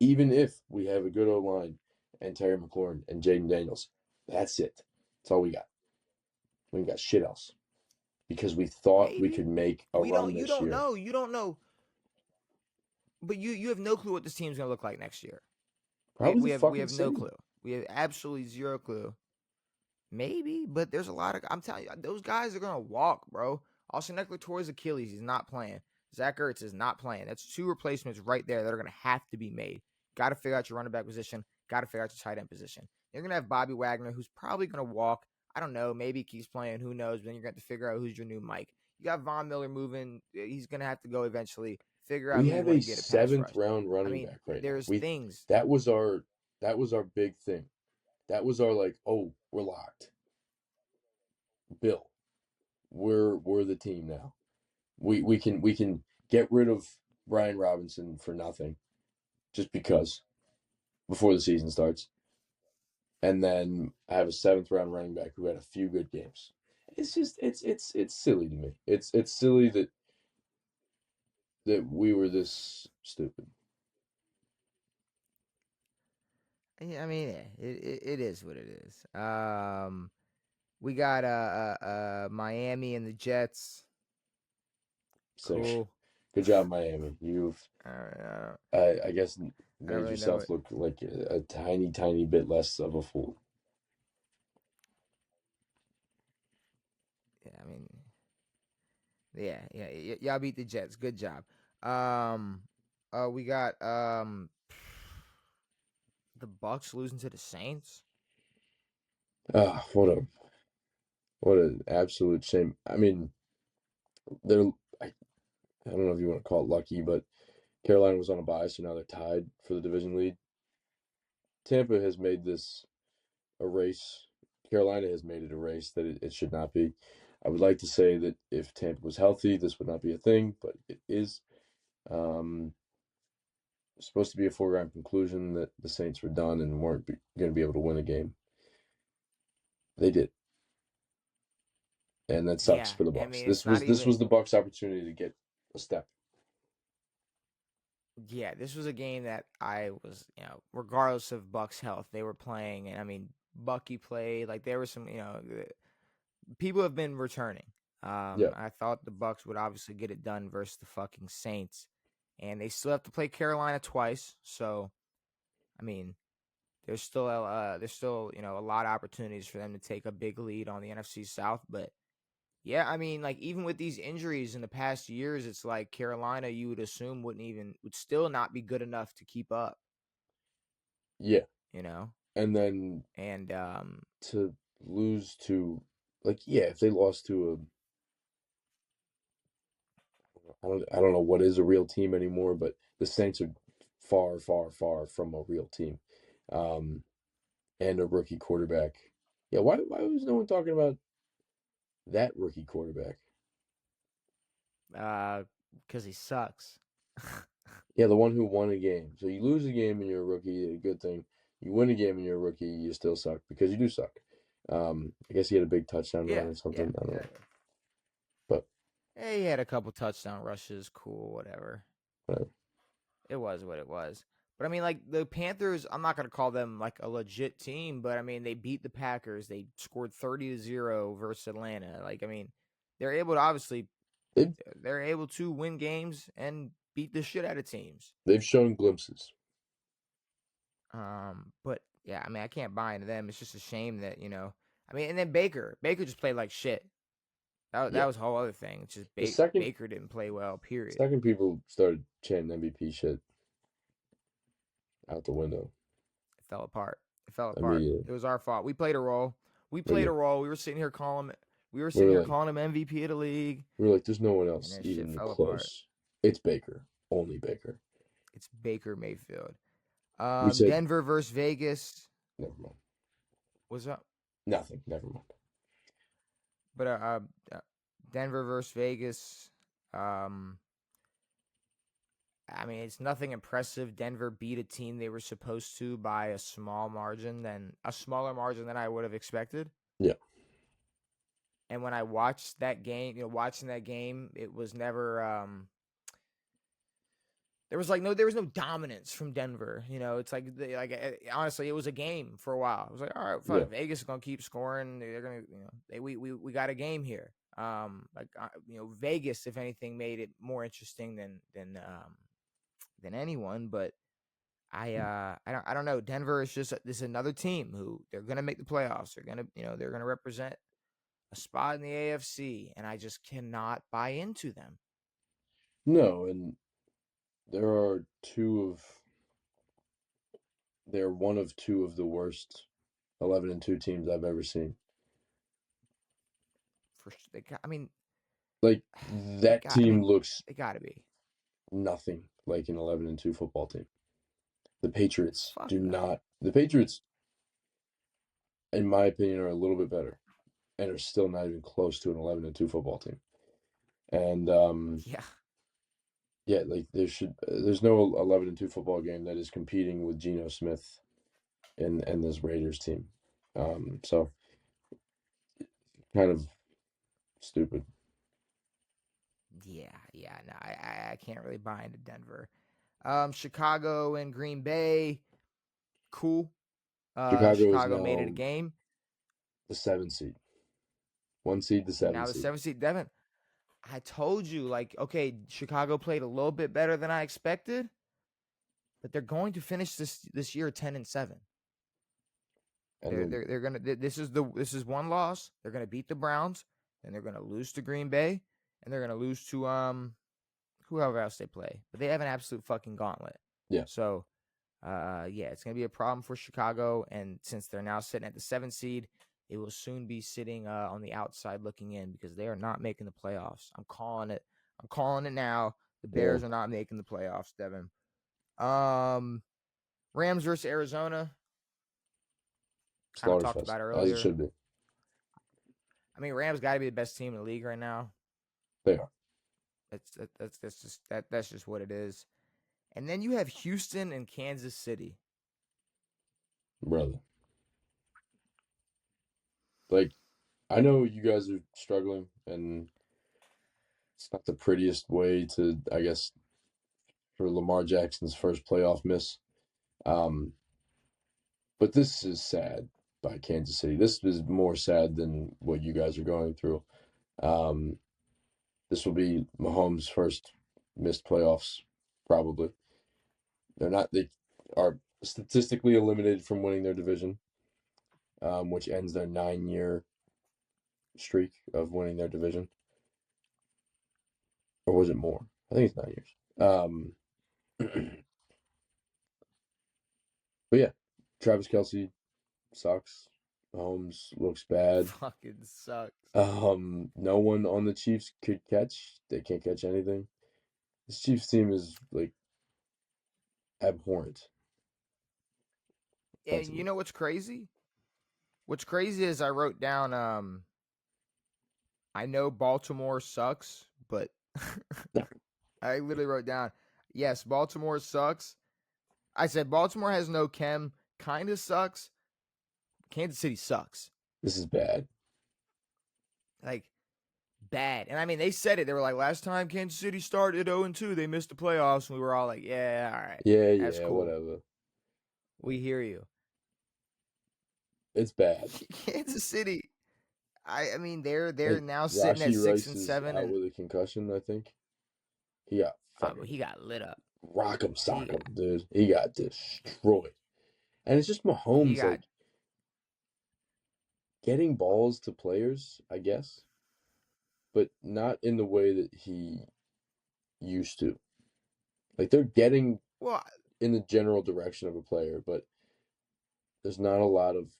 even if we have a good O-line and Terry McLaurin and Jaden Daniels, that's it. That's all we got. We ain't got shit else. Because we thought we Maybe could make a run you this don't year. know. You don't know. But you have no clue what this team's gonna look like next year. Probably We the have fucking no same. clue. We have absolutely zero clue. Maybe, but there's a lot of. I'm telling you, those guys are gonna walk, bro. Austin Eckler tore his Achilles. He's not playing. Zach Ertz is not playing. That's two replacements right there that are gonna have to be made. Got to figure out your running back position. Got to figure out your tight end position. You're gonna have Bobby Wagner, who's probably gonna walk. I don't know. Maybe he keeps playing. Who knows? But then you're gonna have to figure out who's your new Mike. You got Von Miller moving. He's gonna have to go eventually. Figure out We who you have want a to get a pass rush. 7th round running I mean, back right there's now. things. That was our big thing. That was our like, oh, we're locked. Bill, we're the team now. We can get rid of Brian Robinson for nothing, just because before the season starts, and then I have a 7th round running back who had a few good games. It's just it's silly to me. It's silly that we were this stupid. Yeah, I mean, it is what it is. We got Miami and the Jets. Sick. Cool. Good job, Miami. You've I guess made really yourself look like a tiny bit less of a fool. Yeah, I mean, yeah, y'all beat the Jets. Good job. We got the Bucks losing to the Saints. Ah, what an absolute shame. I mean, I don't know if you want to call it lucky, but Carolina was on a bye, so now they're tied for the division lead. Tampa has made this a race. Carolina has made it a race that it should not be. I would like to say that if Tampa was healthy, this would not be a thing, but it is. Supposed to be a foregone conclusion that the Saints were done and weren't going to be able to win a game. They did, and that sucks Yeah, for the I Bucks. mean, it's This not was even. the Bucks' opportunity to get a step. Yeah, this was a game that I was, regardless of Buck's health, they were playing, and I mean, Bucky played like there was some, people have been returning. Yeah, I thought the Bucks would obviously get it done versus the fucking Saints, and they still have to play Carolina twice. So, I mean, there's still a lot of opportunities for them to take a big lead on the NFC South. But yeah, I mean, like even with these injuries in the past years, it's like Carolina you would assume would still not be good enough to keep up. yeah, You know, and then and to lose to, like, yeah, if they lost to I don't know what is a real team anymore, but the Saints are far, far, far from a real team, um, and a rookie quarterback. Yeah, why was no one talking about that rookie quarterback? because he sucks. Yeah, the one who won a game. So you lose a game and you're a rookie, a good thing. You win a game and you're a rookie, you still suck because you do suck. I guess he had a big touchdown run Yeah, or yeah, something. I don't know, exactly. but Yeah, he had a couple touchdown rushes. Cool, whatever. whatever. It was what it was. But I mean, like the Panthers, I'm not gonna call them like a legit team, but I mean they beat the Packers. They scored 30-0 versus Atlanta. Like I mean, they're able to obviously They've they're able to win games and beat the shit out of teams. they've shown glimpses. But yeah, I mean I can't buy into them. It's just a shame that I mean, and then Baker just played like shit. That Yeah, was a whole other thing. It's just the second Baker didn't play well. Period. second people started chanting MVP shit out the window It fell apart. It fell apart. immediately. It was our fault. We played a role. We Like played a role. We were sitting here calling. we were like calling him MVP of the league, there's no one and else then shit even fell apart. close. It's Baker, only Baker. It's Baker Mayfield. We said Denver versus Vegas. never mind. What's up? Nothing. Never mind. But Denver versus Vegas. Um, I mean, it's nothing impressive. Denver beat a team they were supposed to by a smaller margin than I would have expected. Yeah. And when I watched that game, watching that game, it was never there was no dominance from Denver. It's like honestly, it was a game for a while. I was like, all right, Yeah. fuck, Vegas is gonna keep scoring. They're gonna, we got a game here. Vegas, if anything, made it more interesting than anyone. But I don't know. Denver is just this another team who they're gonna make the playoffs. They're gonna represent a spot in the AFC, and I just cannot buy into them. No, and they're one of two of the worst 11-2 teams I've ever seen. I mean, Like that team looks they gotta be nothing like an 11-2 football team. The Patriots fuck do no. not. The Patriots, in my opinion, are a little bit better, and are still not even close to an 11-2 football team. And yeah, like there's no 11-2 football game that is competing with Geno Smith and this Raiders team. So kind of stupid. Yeah. No, I can't really buy into Denver. Chicago and Green Bay, cool. Chicago is Chicago made it a now game. the 7 seed. 1 seed, the 7 Now the seed. 7th seed. Devin, I told you, like, okay, Chicago played a little bit better than I expected, but they're going to finish this year 10-7. And They're gonna. This is one loss. They're gonna beat the Browns, and they're gonna lose to Green Bay, and they're gonna lose to whoever else they play. But they have an absolute fucking gauntlet. yeah. So, yeah, it's gonna be a problem for Chicago, and since they're now sitting at the 7th seed, it will soon be sitting on the outside looking in because they are not making the playoffs. I'm calling it. I'm calling it now. The Bears are not making the playoffs, Devin. Rams versus Arizona. kind of Slaughter talked fest, about as it earlier. should be. I mean, Rams got to be the best team in the league right now. They are. That's just what it is. And then you have Houston and Kansas City. Brother. Like, I know you guys are struggling, and it's not the prettiest way to, I guess, for Lamar Jackson's first playoff miss. But this is sad by Kansas City. This is more sad than what you guys are going through. Um, this will be Mahomes' first missed playoffs, probably. They are statistically eliminated from winning their division, which ends their 9-year streak of winning their division. Or was it more? I think it's 9 years. But yeah, Travis Kelce sucks. Mahomes looks bad. Fucking sucks. No one on the Chiefs could catch. They can't catch anything. This Chiefs team is like abhorrent. And you know what's crazy? What's crazy is I wrote down I know Baltimore sucks, but I literally wrote down, yes, Baltimore sucks. I said Baltimore has no chem, kind of sucks. Kansas City sucks. This is bad. Like, bad. And I mean, they said it. They were like, last time Kansas City started 0-2, they missed the playoffs. And we were all like, yeah, all right. Yeah, That's cool. whatever. We hear you. It's bad. Kansas City. I mean, they're Like, now sitting at Rashee 6 Rice and is 7. out And with a concussion, I think. He got fucking he got lit up. rock him, sock him, dude. He got destroyed. And it's just Mahomes, like, getting balls to players, I guess, but not in the way that he used to. Like, they're getting in the general direction of a player, but there's not a lot of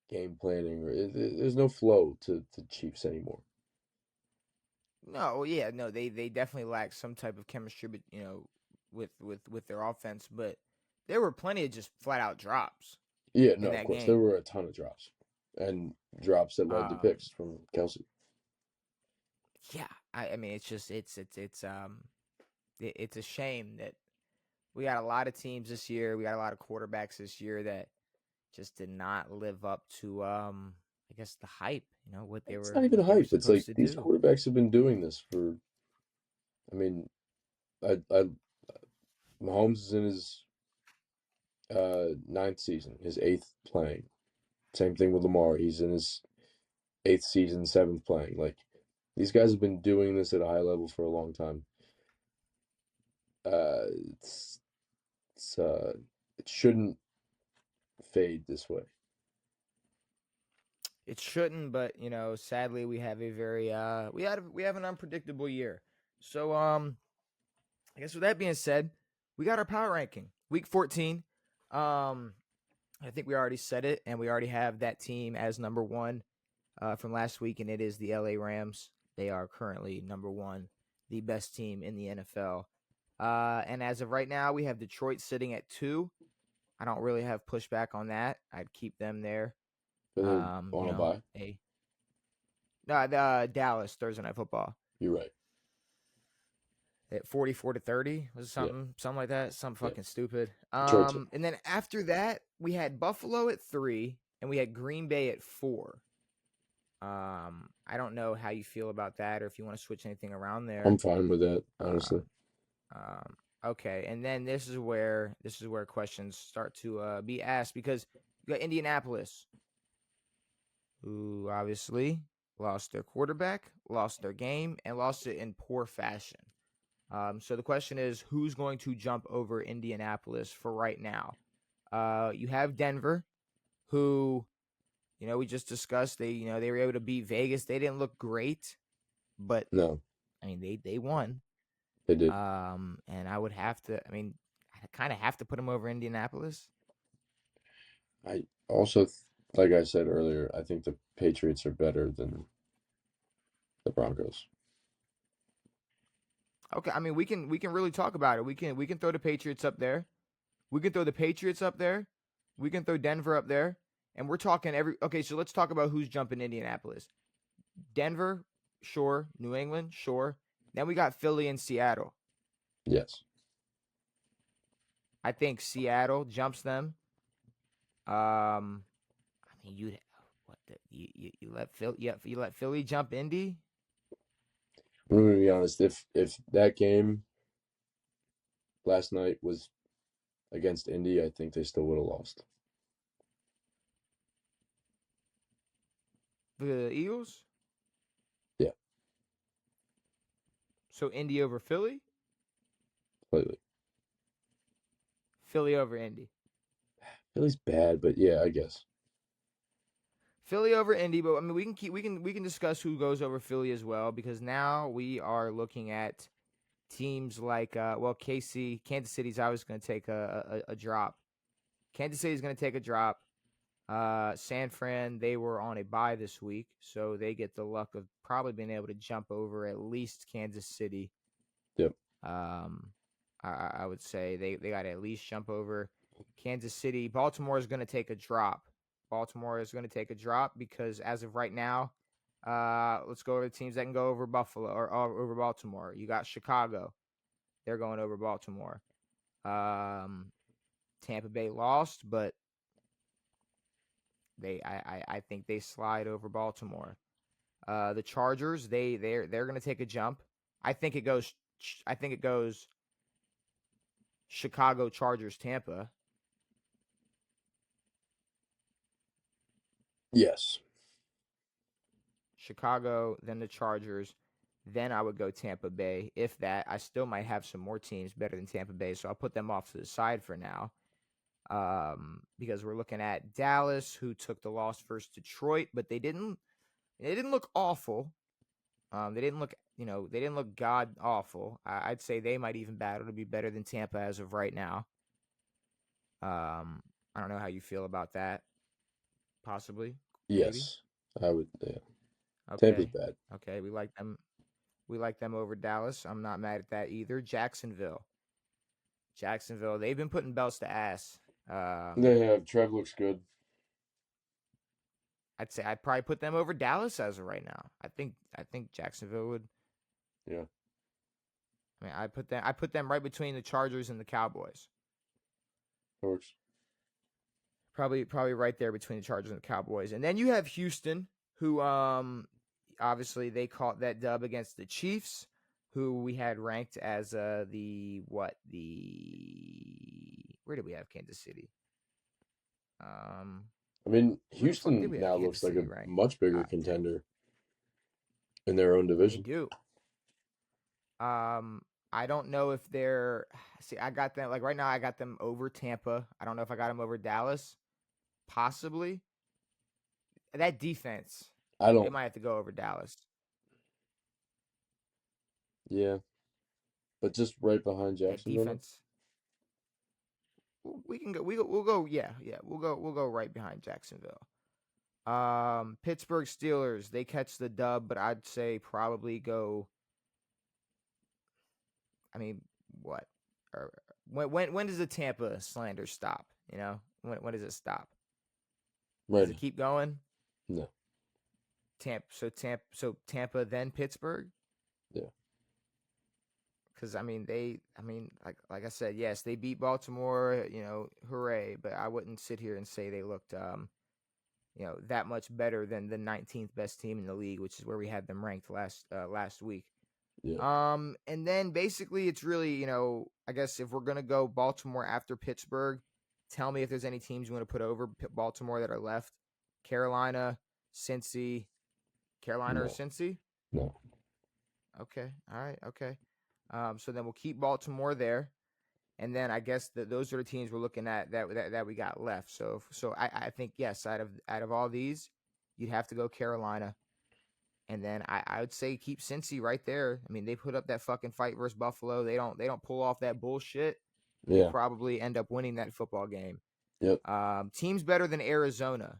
game planning, or there's no flow to Chiefs anymore. No, yeah, no, they definitely lack some type of chemistry, but with their offense. But there were plenty of just flat out drops. Yeah, no, of course game. there were a ton of drops, and drops that led to picks from Kelce. Yeah, I mean, it's just it's a shame that we got a lot of teams this year. We got a lot of quarterbacks this year that just did not live up to I guess the hype. You know what they were. It's not even hype. It's like these quarterbacks have been doing this for. I mean, Mahomes is in his 9th season, his 8th playing. Same thing with Lamar. He's in his 8th season, 7th playing. Like, these guys have been doing this at a high level for a long time. It shouldn't fade this way. It shouldn't, but sadly, we have a very we have an unpredictable year. So I guess with that being said, we got our power ranking, week 14. I think we already said it, and we already have that team as number 1 from last week, and it is the LA Rams. They are currently number 1, the best team in the NFL. And as of right now, we have Detroit sitting at 2. I don't really have pushback on that. I'd keep them there. On a bye? No, Dallas, Thursday Night Football. You're right. At 44-30 was something like that. Something fucking stupid. Georgia. And then after that, we had Buffalo at 3, and we had Green Bay at 4. I don't know how you feel about that, or if you want to switch anything around there. I'm fine with that, honestly. Okay, and then this is where questions start to be asked, because you got Indianapolis, who obviously lost their quarterback, lost their game, and lost it in poor fashion. So the question is, who's going to jump over Indianapolis for right now? You have Denver, who, we just discussed. They were able to beat Vegas. They didn't look great, but no, I mean they won. They did. And I would have to. I mean, I kind of have to put them over Indianapolis. I also, like I said earlier, I think the Patriots are better than the Broncos. Okay, I mean we can really talk about it. We can throw the Patriots up there. We can throw the Patriots up there. We can throw Denver up there, And we're talking okay, so let's talk about who's jumping Indianapolis. Denver, sure. New England, sure. Then we got Philly and Seattle. Yes. I think Seattle jumps them. I mean, you let Philly jump Indy. I'm going to be honest. If that game last night was against Indy, I think they still would have lost. The Eagles. Yeah. So Indy over Philly. Completely. Philly over Indy. Philly's bad, but yeah, I guess. Philly over Indy, but I mean we can discuss who goes over Philly as well, because now we are looking at teams like Kansas City's always going to take a drop. Kansas City's going to take a drop. San Fran, they were on a bye this week, so they get the luck of probably being able to jump over at least Kansas City. Yep. I would say they got to at least jump over Kansas City. Baltimore is going to take a drop. Because as of right now, let's go over the teams that can go over Buffalo or over Baltimore. You got Chicago. They're going over Baltimore. Tampa Bay lost, but I think they slide over Baltimore. The Chargers, they're going to take a jump. I think it goes Chicago, Chargers, Tampa. Yes. Chicago, then the Chargers, then I would go Tampa Bay. If that, I still might have some more teams better than Tampa Bay, so I'll put them off to the side for now. Because we're looking at Dallas, who took the loss versus Detroit, but they didn't look awful. They didn't look god awful. I'd say they might even battle to be better than Tampa as of right now. I don't know how you feel about that. Possibly. Yes. Maybe? I would. Yeah. Okay. Tampa's bad. Okay. We like them. We like them over Dallas. I'm not mad at that either. Jacksonville, they've been putting belts to ass. They have. Trev looks good. I'd say I'd probably put them over Dallas as of right now. I think Jacksonville would. Yeah. I mean, I put them right between the Chargers and the Cowboys. Works. Probably right there between the Chargers and the Cowboys. And then you have Houston, who obviously they caught that dub against the Chiefs, who we had ranked as where did we have Kansas City? I mean, Houston now looks like a much bigger contender in their own division. They do. I don't know if they're. See, I got them right now. I got them over Tampa. I don't know if I got them over Dallas. Possibly. That defense. They might have to go over Dallas. Yeah, but just right behind Jacksonville. Defense. We can go. We'll go. Yeah. We'll go right behind Jacksonville. Pittsburgh Steelers. They catch the dub, but I'd say probably go. I mean, what? Or when does the Tampa slander stop? You know, when does it stop? Right. Does it keep going? No. Tampa, then Pittsburgh. Yeah. Because like I said, yes, they beat Baltimore. You know, hooray! But I wouldn't sit here and say they looked, that much better than the 19th best team in the league, which is where we had them ranked last week. Yeah. And then basically it's really, I guess if we're gonna go Baltimore after Pittsburgh, tell me if there's any teams you want to put over Baltimore that are left. Carolina, Cincy. Carolina or Cincy? No. Okay. All right. Okay. So then we'll keep Baltimore there, and then I guess those are the teams we're looking at that we got left. So I think yes, out of all these, you'd have to go Carolina, and then I would say keep Cincy right there. I mean, they put up that fucking fight versus Buffalo. They don't pull off that bullshit. Yeah. They probably end up winning that football game. Yep. Teams better than Arizona.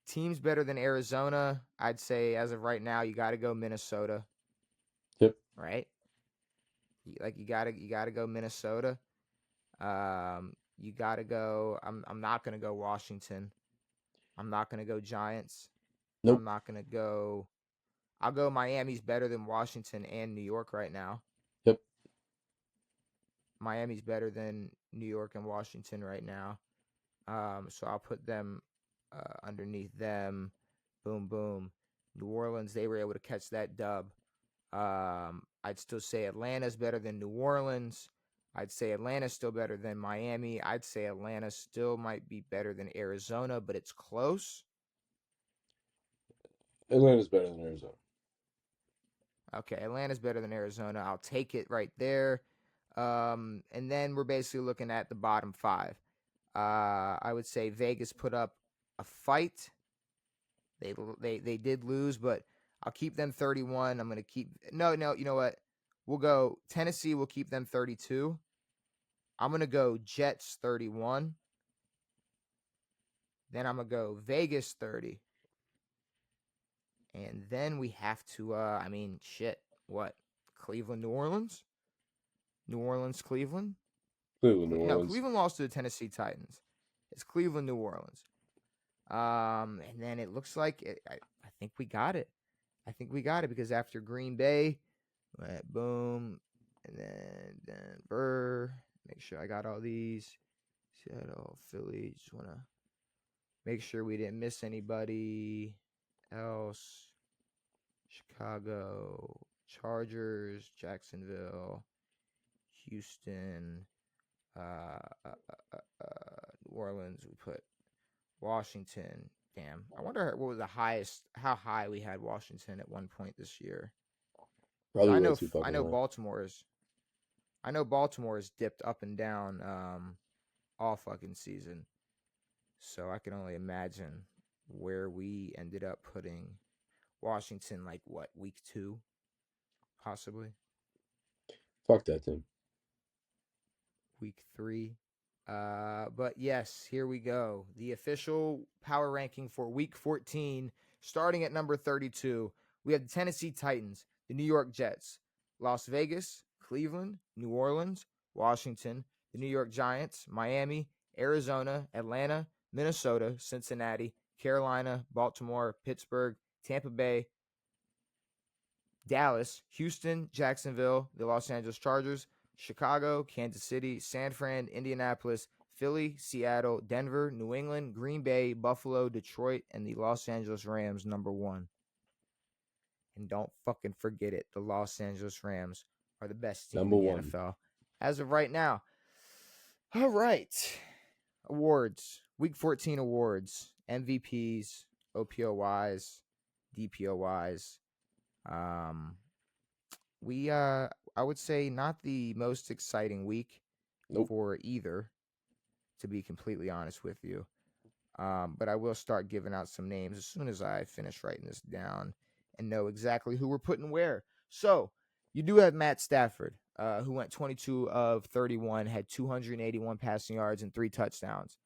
Teams better than Arizona, I'd say as of right now, you got to go Minnesota. Yep. Right? You got to go Minnesota. you gotta go. I'm not gonna go Washington. I'm not gonna go Giants. I'm Nope. not gonna go. I'll go Miami's better than Washington and New York right now. Yep. Miami's better than New York and Washington right now. So I'll put them underneath them. Boom, boom. New Orleans, they were able to catch that dub. I'd still say Atlanta's better than New Orleans. I'd say Atlanta's still better than Miami. I'd say Atlanta still might be better than Arizona, but it's close. Atlanta's better than Arizona. Okay, Atlanta's better than Arizona. I'll take it right there. And then we're basically looking at the bottom five. I would say Vegas put up a fight. They did lose, but I'll keep them 31. I'm gonna keep no. You know what? We'll go Tennessee. We'll keep them 32. I'm gonna go Jets 31. Then I'm gonna go Vegas 30. And then we have to. I mean, shit. What? Cleveland, New Orleans. New Orleans, Cleveland. Cleveland, New No, Orleans. Cleveland lost to the Tennessee Titans. It's Cleveland, New Orleans. And then it looks like I think we got it. I think we got it because after Green Bay, went boom, and then Denver. Make sure I got all these. Seattle, Philly. Just want to make sure we didn't miss anybody else. Chicago, Chargers, Jacksonville, Houston, New Orleans. We put Washington. Damn. I wonder what was the highest, how high we had Washington at one point this year. Probably I way know, too fucking I know high. Baltimore's dipped up and down all fucking season. So I can only imagine where we ended up putting Washington, like what, week 2, possibly Fuck that team. week 3. But yes, here we go. The official power ranking for week 14, starting at number 32. We have the Tennessee Titans, the New York Jets, Las Vegas, Cleveland, New Orleans, Washington, the New York Giants, Miami, Arizona, Atlanta, Minnesota, Cincinnati, Carolina, Baltimore, Pittsburgh, Tampa Bay, Dallas, Houston, Jacksonville, the Los Angeles Chargers, Chicago, Kansas City, San Fran, Indianapolis, Philly, Seattle, Denver, New England, Green Bay, Buffalo, Detroit, and the Los Angeles Rams, number 1. And don't fucking forget it. The Los Angeles Rams are the best team Number in the one. NFL as of right now. All right. Awards. Week 14 awards. MVPs, OPOYs, DPOYs. I would say not the most exciting week Nope. for either, to be completely honest with you. But I will start giving out some names as soon as I finish writing this down and know exactly who we're putting where. So you do have Matt Stafford, who went 22 of 31, had 281 passing yards and 3 touchdowns.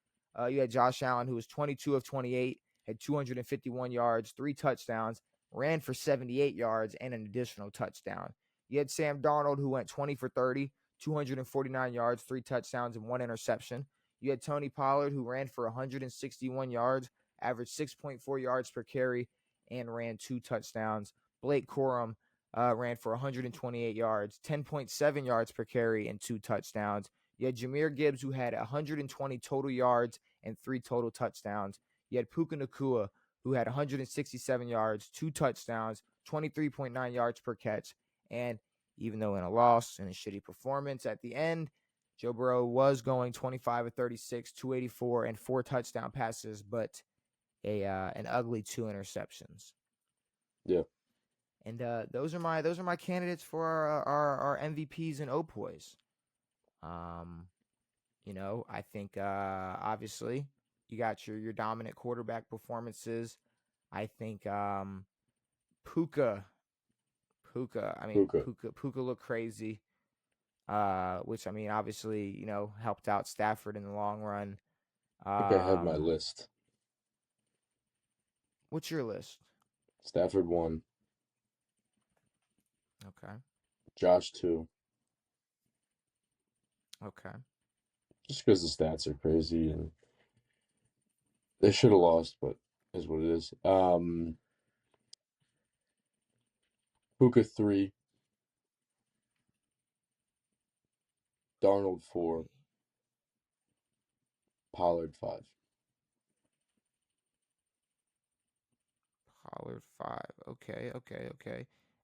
You had Josh Allen, who was 22 of 28, had 251 yards, 3 touchdowns, ran for 78 yards and an additional touchdown. You had Sam Darnold, who went 20 for 30, 249 yards, 3 touchdowns, and 1 interception. You had Tony Pollard, who ran for 161 yards, averaged 6.4 yards per carry, and ran 2 touchdowns. Blake Corum ran for 128 yards, 10.7 yards per carry, and 2 touchdowns. You had Jahmyr Gibbs, who had 120 total yards and 3 total touchdowns. You had Puka Nacua, who had 167 yards, 2 touchdowns, 23.9 yards per catch. And even though in a loss and a shitty performance at the end, Joe Burrow was going 25 of 36, 284, and 4 touchdown passes, but an ugly 2 interceptions. Yeah. And those are my candidates for our MVPs and OPOYs. I think obviously you got your dominant quarterback performances. I think Puka. Puka looked crazy. Which I mean, obviously, helped out Stafford in the long run. I think I have my list. What's your list? Stafford 1. Okay. Josh 2. Okay. just because the stats are crazy and they should have lost, but is what it is. Puka 3, Darnold 4, Pollard 5. Pollard 5. Okay. And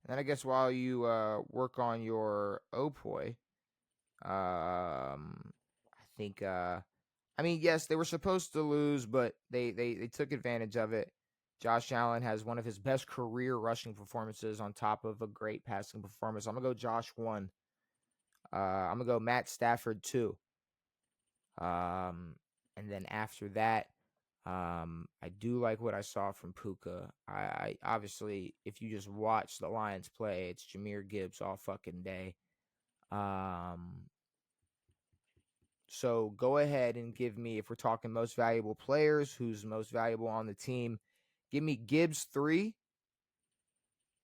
then I guess while you work on your Opoi, I think I mean, yes, they were supposed to lose, but they took advantage of it. Josh Allen has one of his best career rushing performances on top of a great passing performance. I'm gonna go Josh 1. I'm gonna go Matt Stafford 2. Um, and then after that, I do like what I saw from Puka. I obviously, if you just watch the Lions play, it's Jahmyr Gibbs all fucking day. Um, so go ahead and give me, if we're talking most valuable players, who's most valuable on the team, give me Gibbs 3,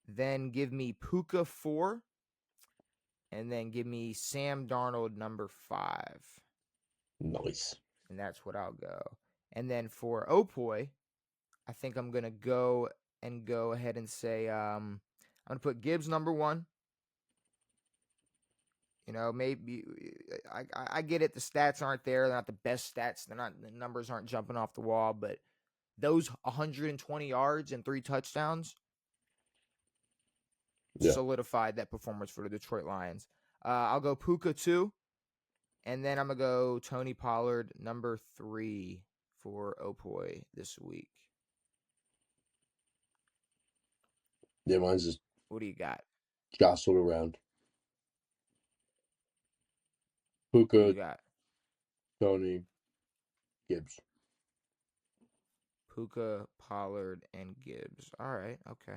then give me Puka 4, and then give me Sam Darnold number 5. Nice. And that's what I'll go. And then for Opoi, I think I'm gonna go ahead and say I'm gonna put Gibbs number 1. You know, maybe I get it. The stats aren't there. They're not the best stats. The numbers aren't jumping off the wall. But those 120 yards and 3 touchdowns Yeah. solidified that performance for the Detroit Lions. I'll go Puka 2, and then I'm gonna go Tony Pollard number 3 for Opoi this week. Yeah, mine's just What do you got? jostled around. Who you Puka, got? Tony, Gibbs. Puka, Pollard, and Gibbs. All right. Okay.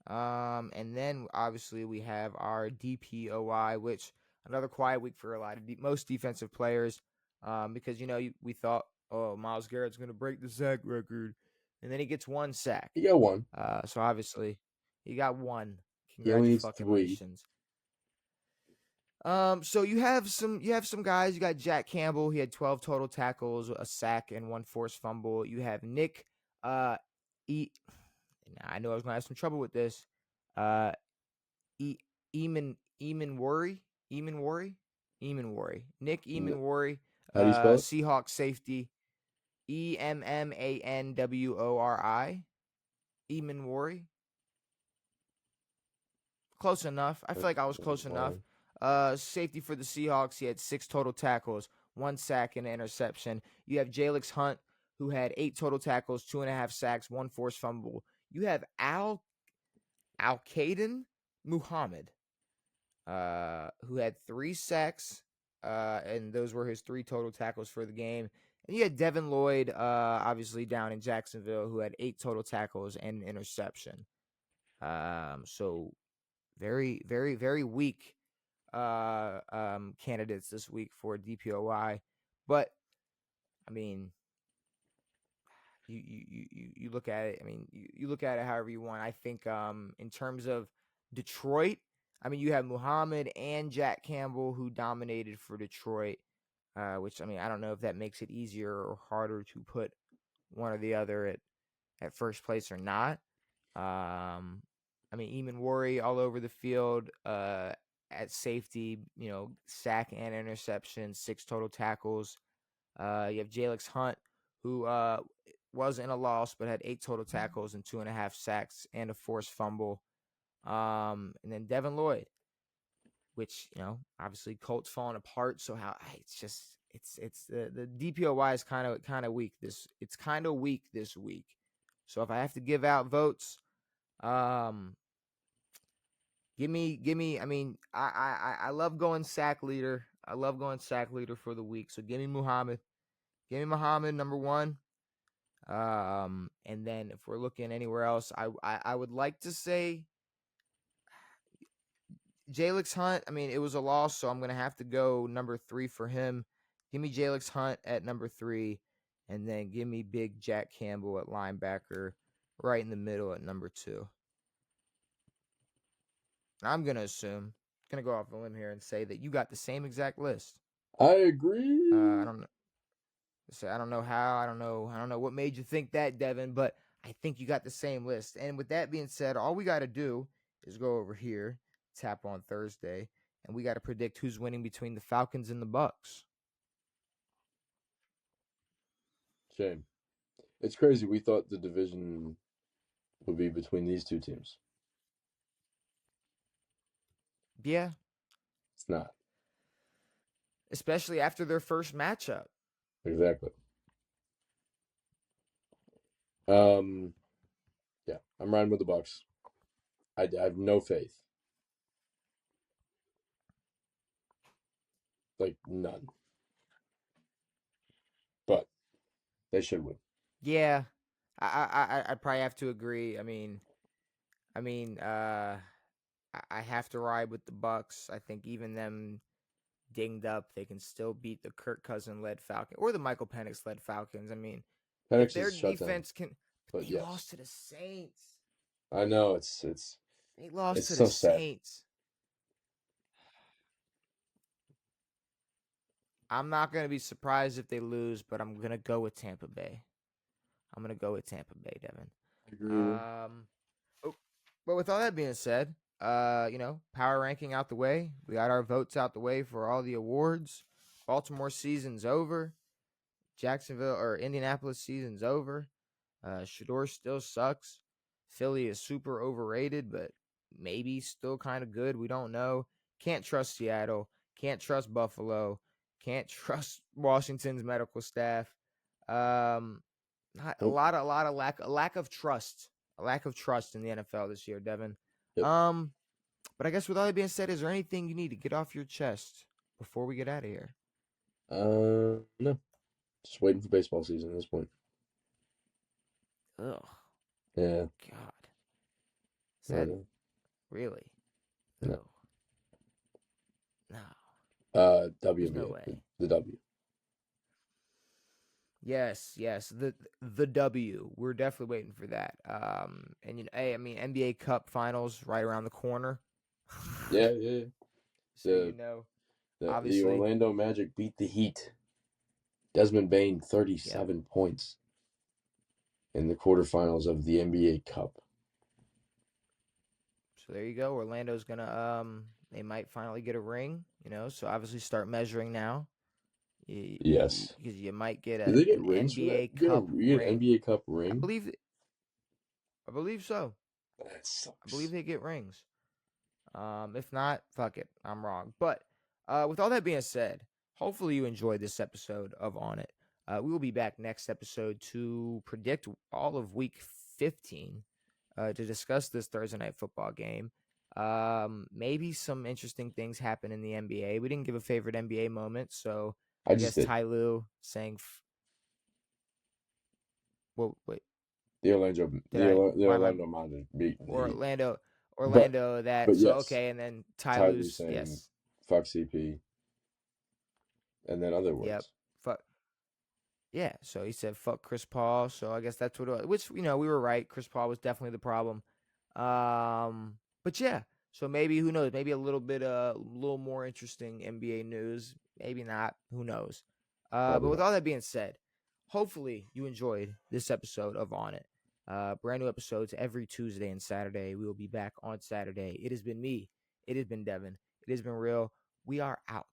And then obviously we have our DPOI, which another quiet week for a lot of most defensive players, because we thought, oh, Myles Garrett's gonna break the sack record, and then he gets 1 sack. He got 1. So obviously he got 1. He only needs 3. Congratulations. So you have some guys. You got Jack Campbell. He had 12 total tackles, a sack, and 1 forced fumble. You have Nick I know I was gonna have some trouble with this. Eamon Worry. Nick Eamon Worry. How do you spell it? Seahawks safety. EMMANWORI. Eamon Worry. Close enough. I feel like I was close enough. Safety for the Seahawks. He had 6 total tackles, 1 sack, and an interception. You have Jalix Hunt, who had 8 total tackles, 2.5 sacks, 1 forced fumble. You have Al-Qaeden Muhammad, who had 3 sacks, and those were his 3 total tackles for the game. And you had Devin Lloyd, obviously down in Jacksonville, who had 8 total tackles and an interception. So very, very, very weak candidates this week for DPOI. But I mean, you look at it. I mean, you look at it however you want. I think in terms of Detroit, I mean, you have Muhammad and Jack Campbell who dominated for Detroit, which I mean, I don't know if that makes it easier or harder to put one or the other at first place or not. I mean, Eamon Worry all over the field at safety, sack and interception, 6 total tackles. You have Jalix Hunt, who was in a loss but had 8 total tackles and 2.5 sacks and a forced fumble. And then Devin Lloyd, which obviously Colts falling apart. So it's the DPOY is kind of weak. It's kind of weak this week. So if I have to give out votes, give me. I mean, I love going sack leader. I love going sack leader for the week. So give me Muhammad. Give me Muhammad number 1. And then if we're looking anywhere else, I would like to say Jalix Hunt. I mean, it was a loss, so I'm gonna have to go number 3 for him. Give me Jalix Hunt at number 3, and then give me Big Jack Campbell at linebacker, right in the middle at number 2. I'm gonna go off a limb here and say that you got the same exact list. I agree. I don't know. So I don't know how. I don't know what made you think that, Devin. But I think you got the same list. And with that being said, all we got to do is go over here, tap on Thursday, and we got to predict who's winning between the Falcons and the Bucks. Shame. It's crazy. We thought the division would be between these two teams. Yeah, It's not. especially after their first matchup. Exactly. Yeah, I'm riding with the Bucks. I have no faith. Like, none. But they should win. Yeah, I probably have to agree. I have to ride with the Bucks. I think even them dinged up, they can still beat the Kirk Cousin led Falcon or the Michael Penix led Falcons. I mean, if Penix their is shut down. defense can, but But they yes. lost to the Saints. I know it's They lost to the so sad. Saints. I'm not gonna be surprised if they lose, but I'm gonna go with Tampa Bay. I'm gonna go with Tampa Bay, Devin. I agree. But with all that being said, power ranking out the way. We got our votes out the way for all the awards. Baltimore season's over. Jacksonville or Indianapolis season's over. Shedeur still sucks. Philly is super overrated, but maybe still kind of good. We don't know. Can't trust Seattle. Can't trust Buffalo. Can't trust Washington's medical staff. Not a Nope. lot of lack of trust. A lack of trust in the NFL this year, Devin. Yep. But I guess with all that being said, is there anything you need to get off your chest before we get out of here? No. Just waiting for baseball season at this point. Ugh. Yeah. God. Is that really? No. Ugh. No. WNBA. There's no way. The W. Yes. The W. We're definitely waiting for that. And hey, I mean NBA Cup Finals right around the corner. Yeah. So The obviously Orlando Magic beat the Heat. Desmond Bain, 37 points in the quarterfinals of the NBA Cup. So there you go. Orlando's gonna they might finally get a ring, so obviously start measuring now. Yes. Because you might get Do they get an rings NBA for that? Cup You get an ring. NBA Cup I ring? believe so. That sucks. I believe they get rings. If not, fuck it, I'm wrong. But with all that being said, hopefully you enjoyed this episode of On It. We will be back next episode to predict all of Week 15 to discuss this Thursday night football game. Maybe some interesting things happen in the NBA. We didn't give a favorite NBA moment, so I guess did. Ty Lue saying, "Well, wait, The Orlando Magic beat the Heat. Orlando that but so yes, okay, and then Ty Lue Lue's saying yes, fuck CP, and then other words. yep, fuck, yeah. So he said fuck Chris Paul. So I guess that's what it was. Which we were right. Chris Paul was definitely the problem. But yeah. So maybe who knows? Maybe a little more interesting NBA news. Maybe not. Who knows? But with all that being said, hopefully you enjoyed this episode of On It. Brand new episodes every Tuesday and Saturday. We will be back on Saturday. It has been me. It has been Devin. It has been real. We are out.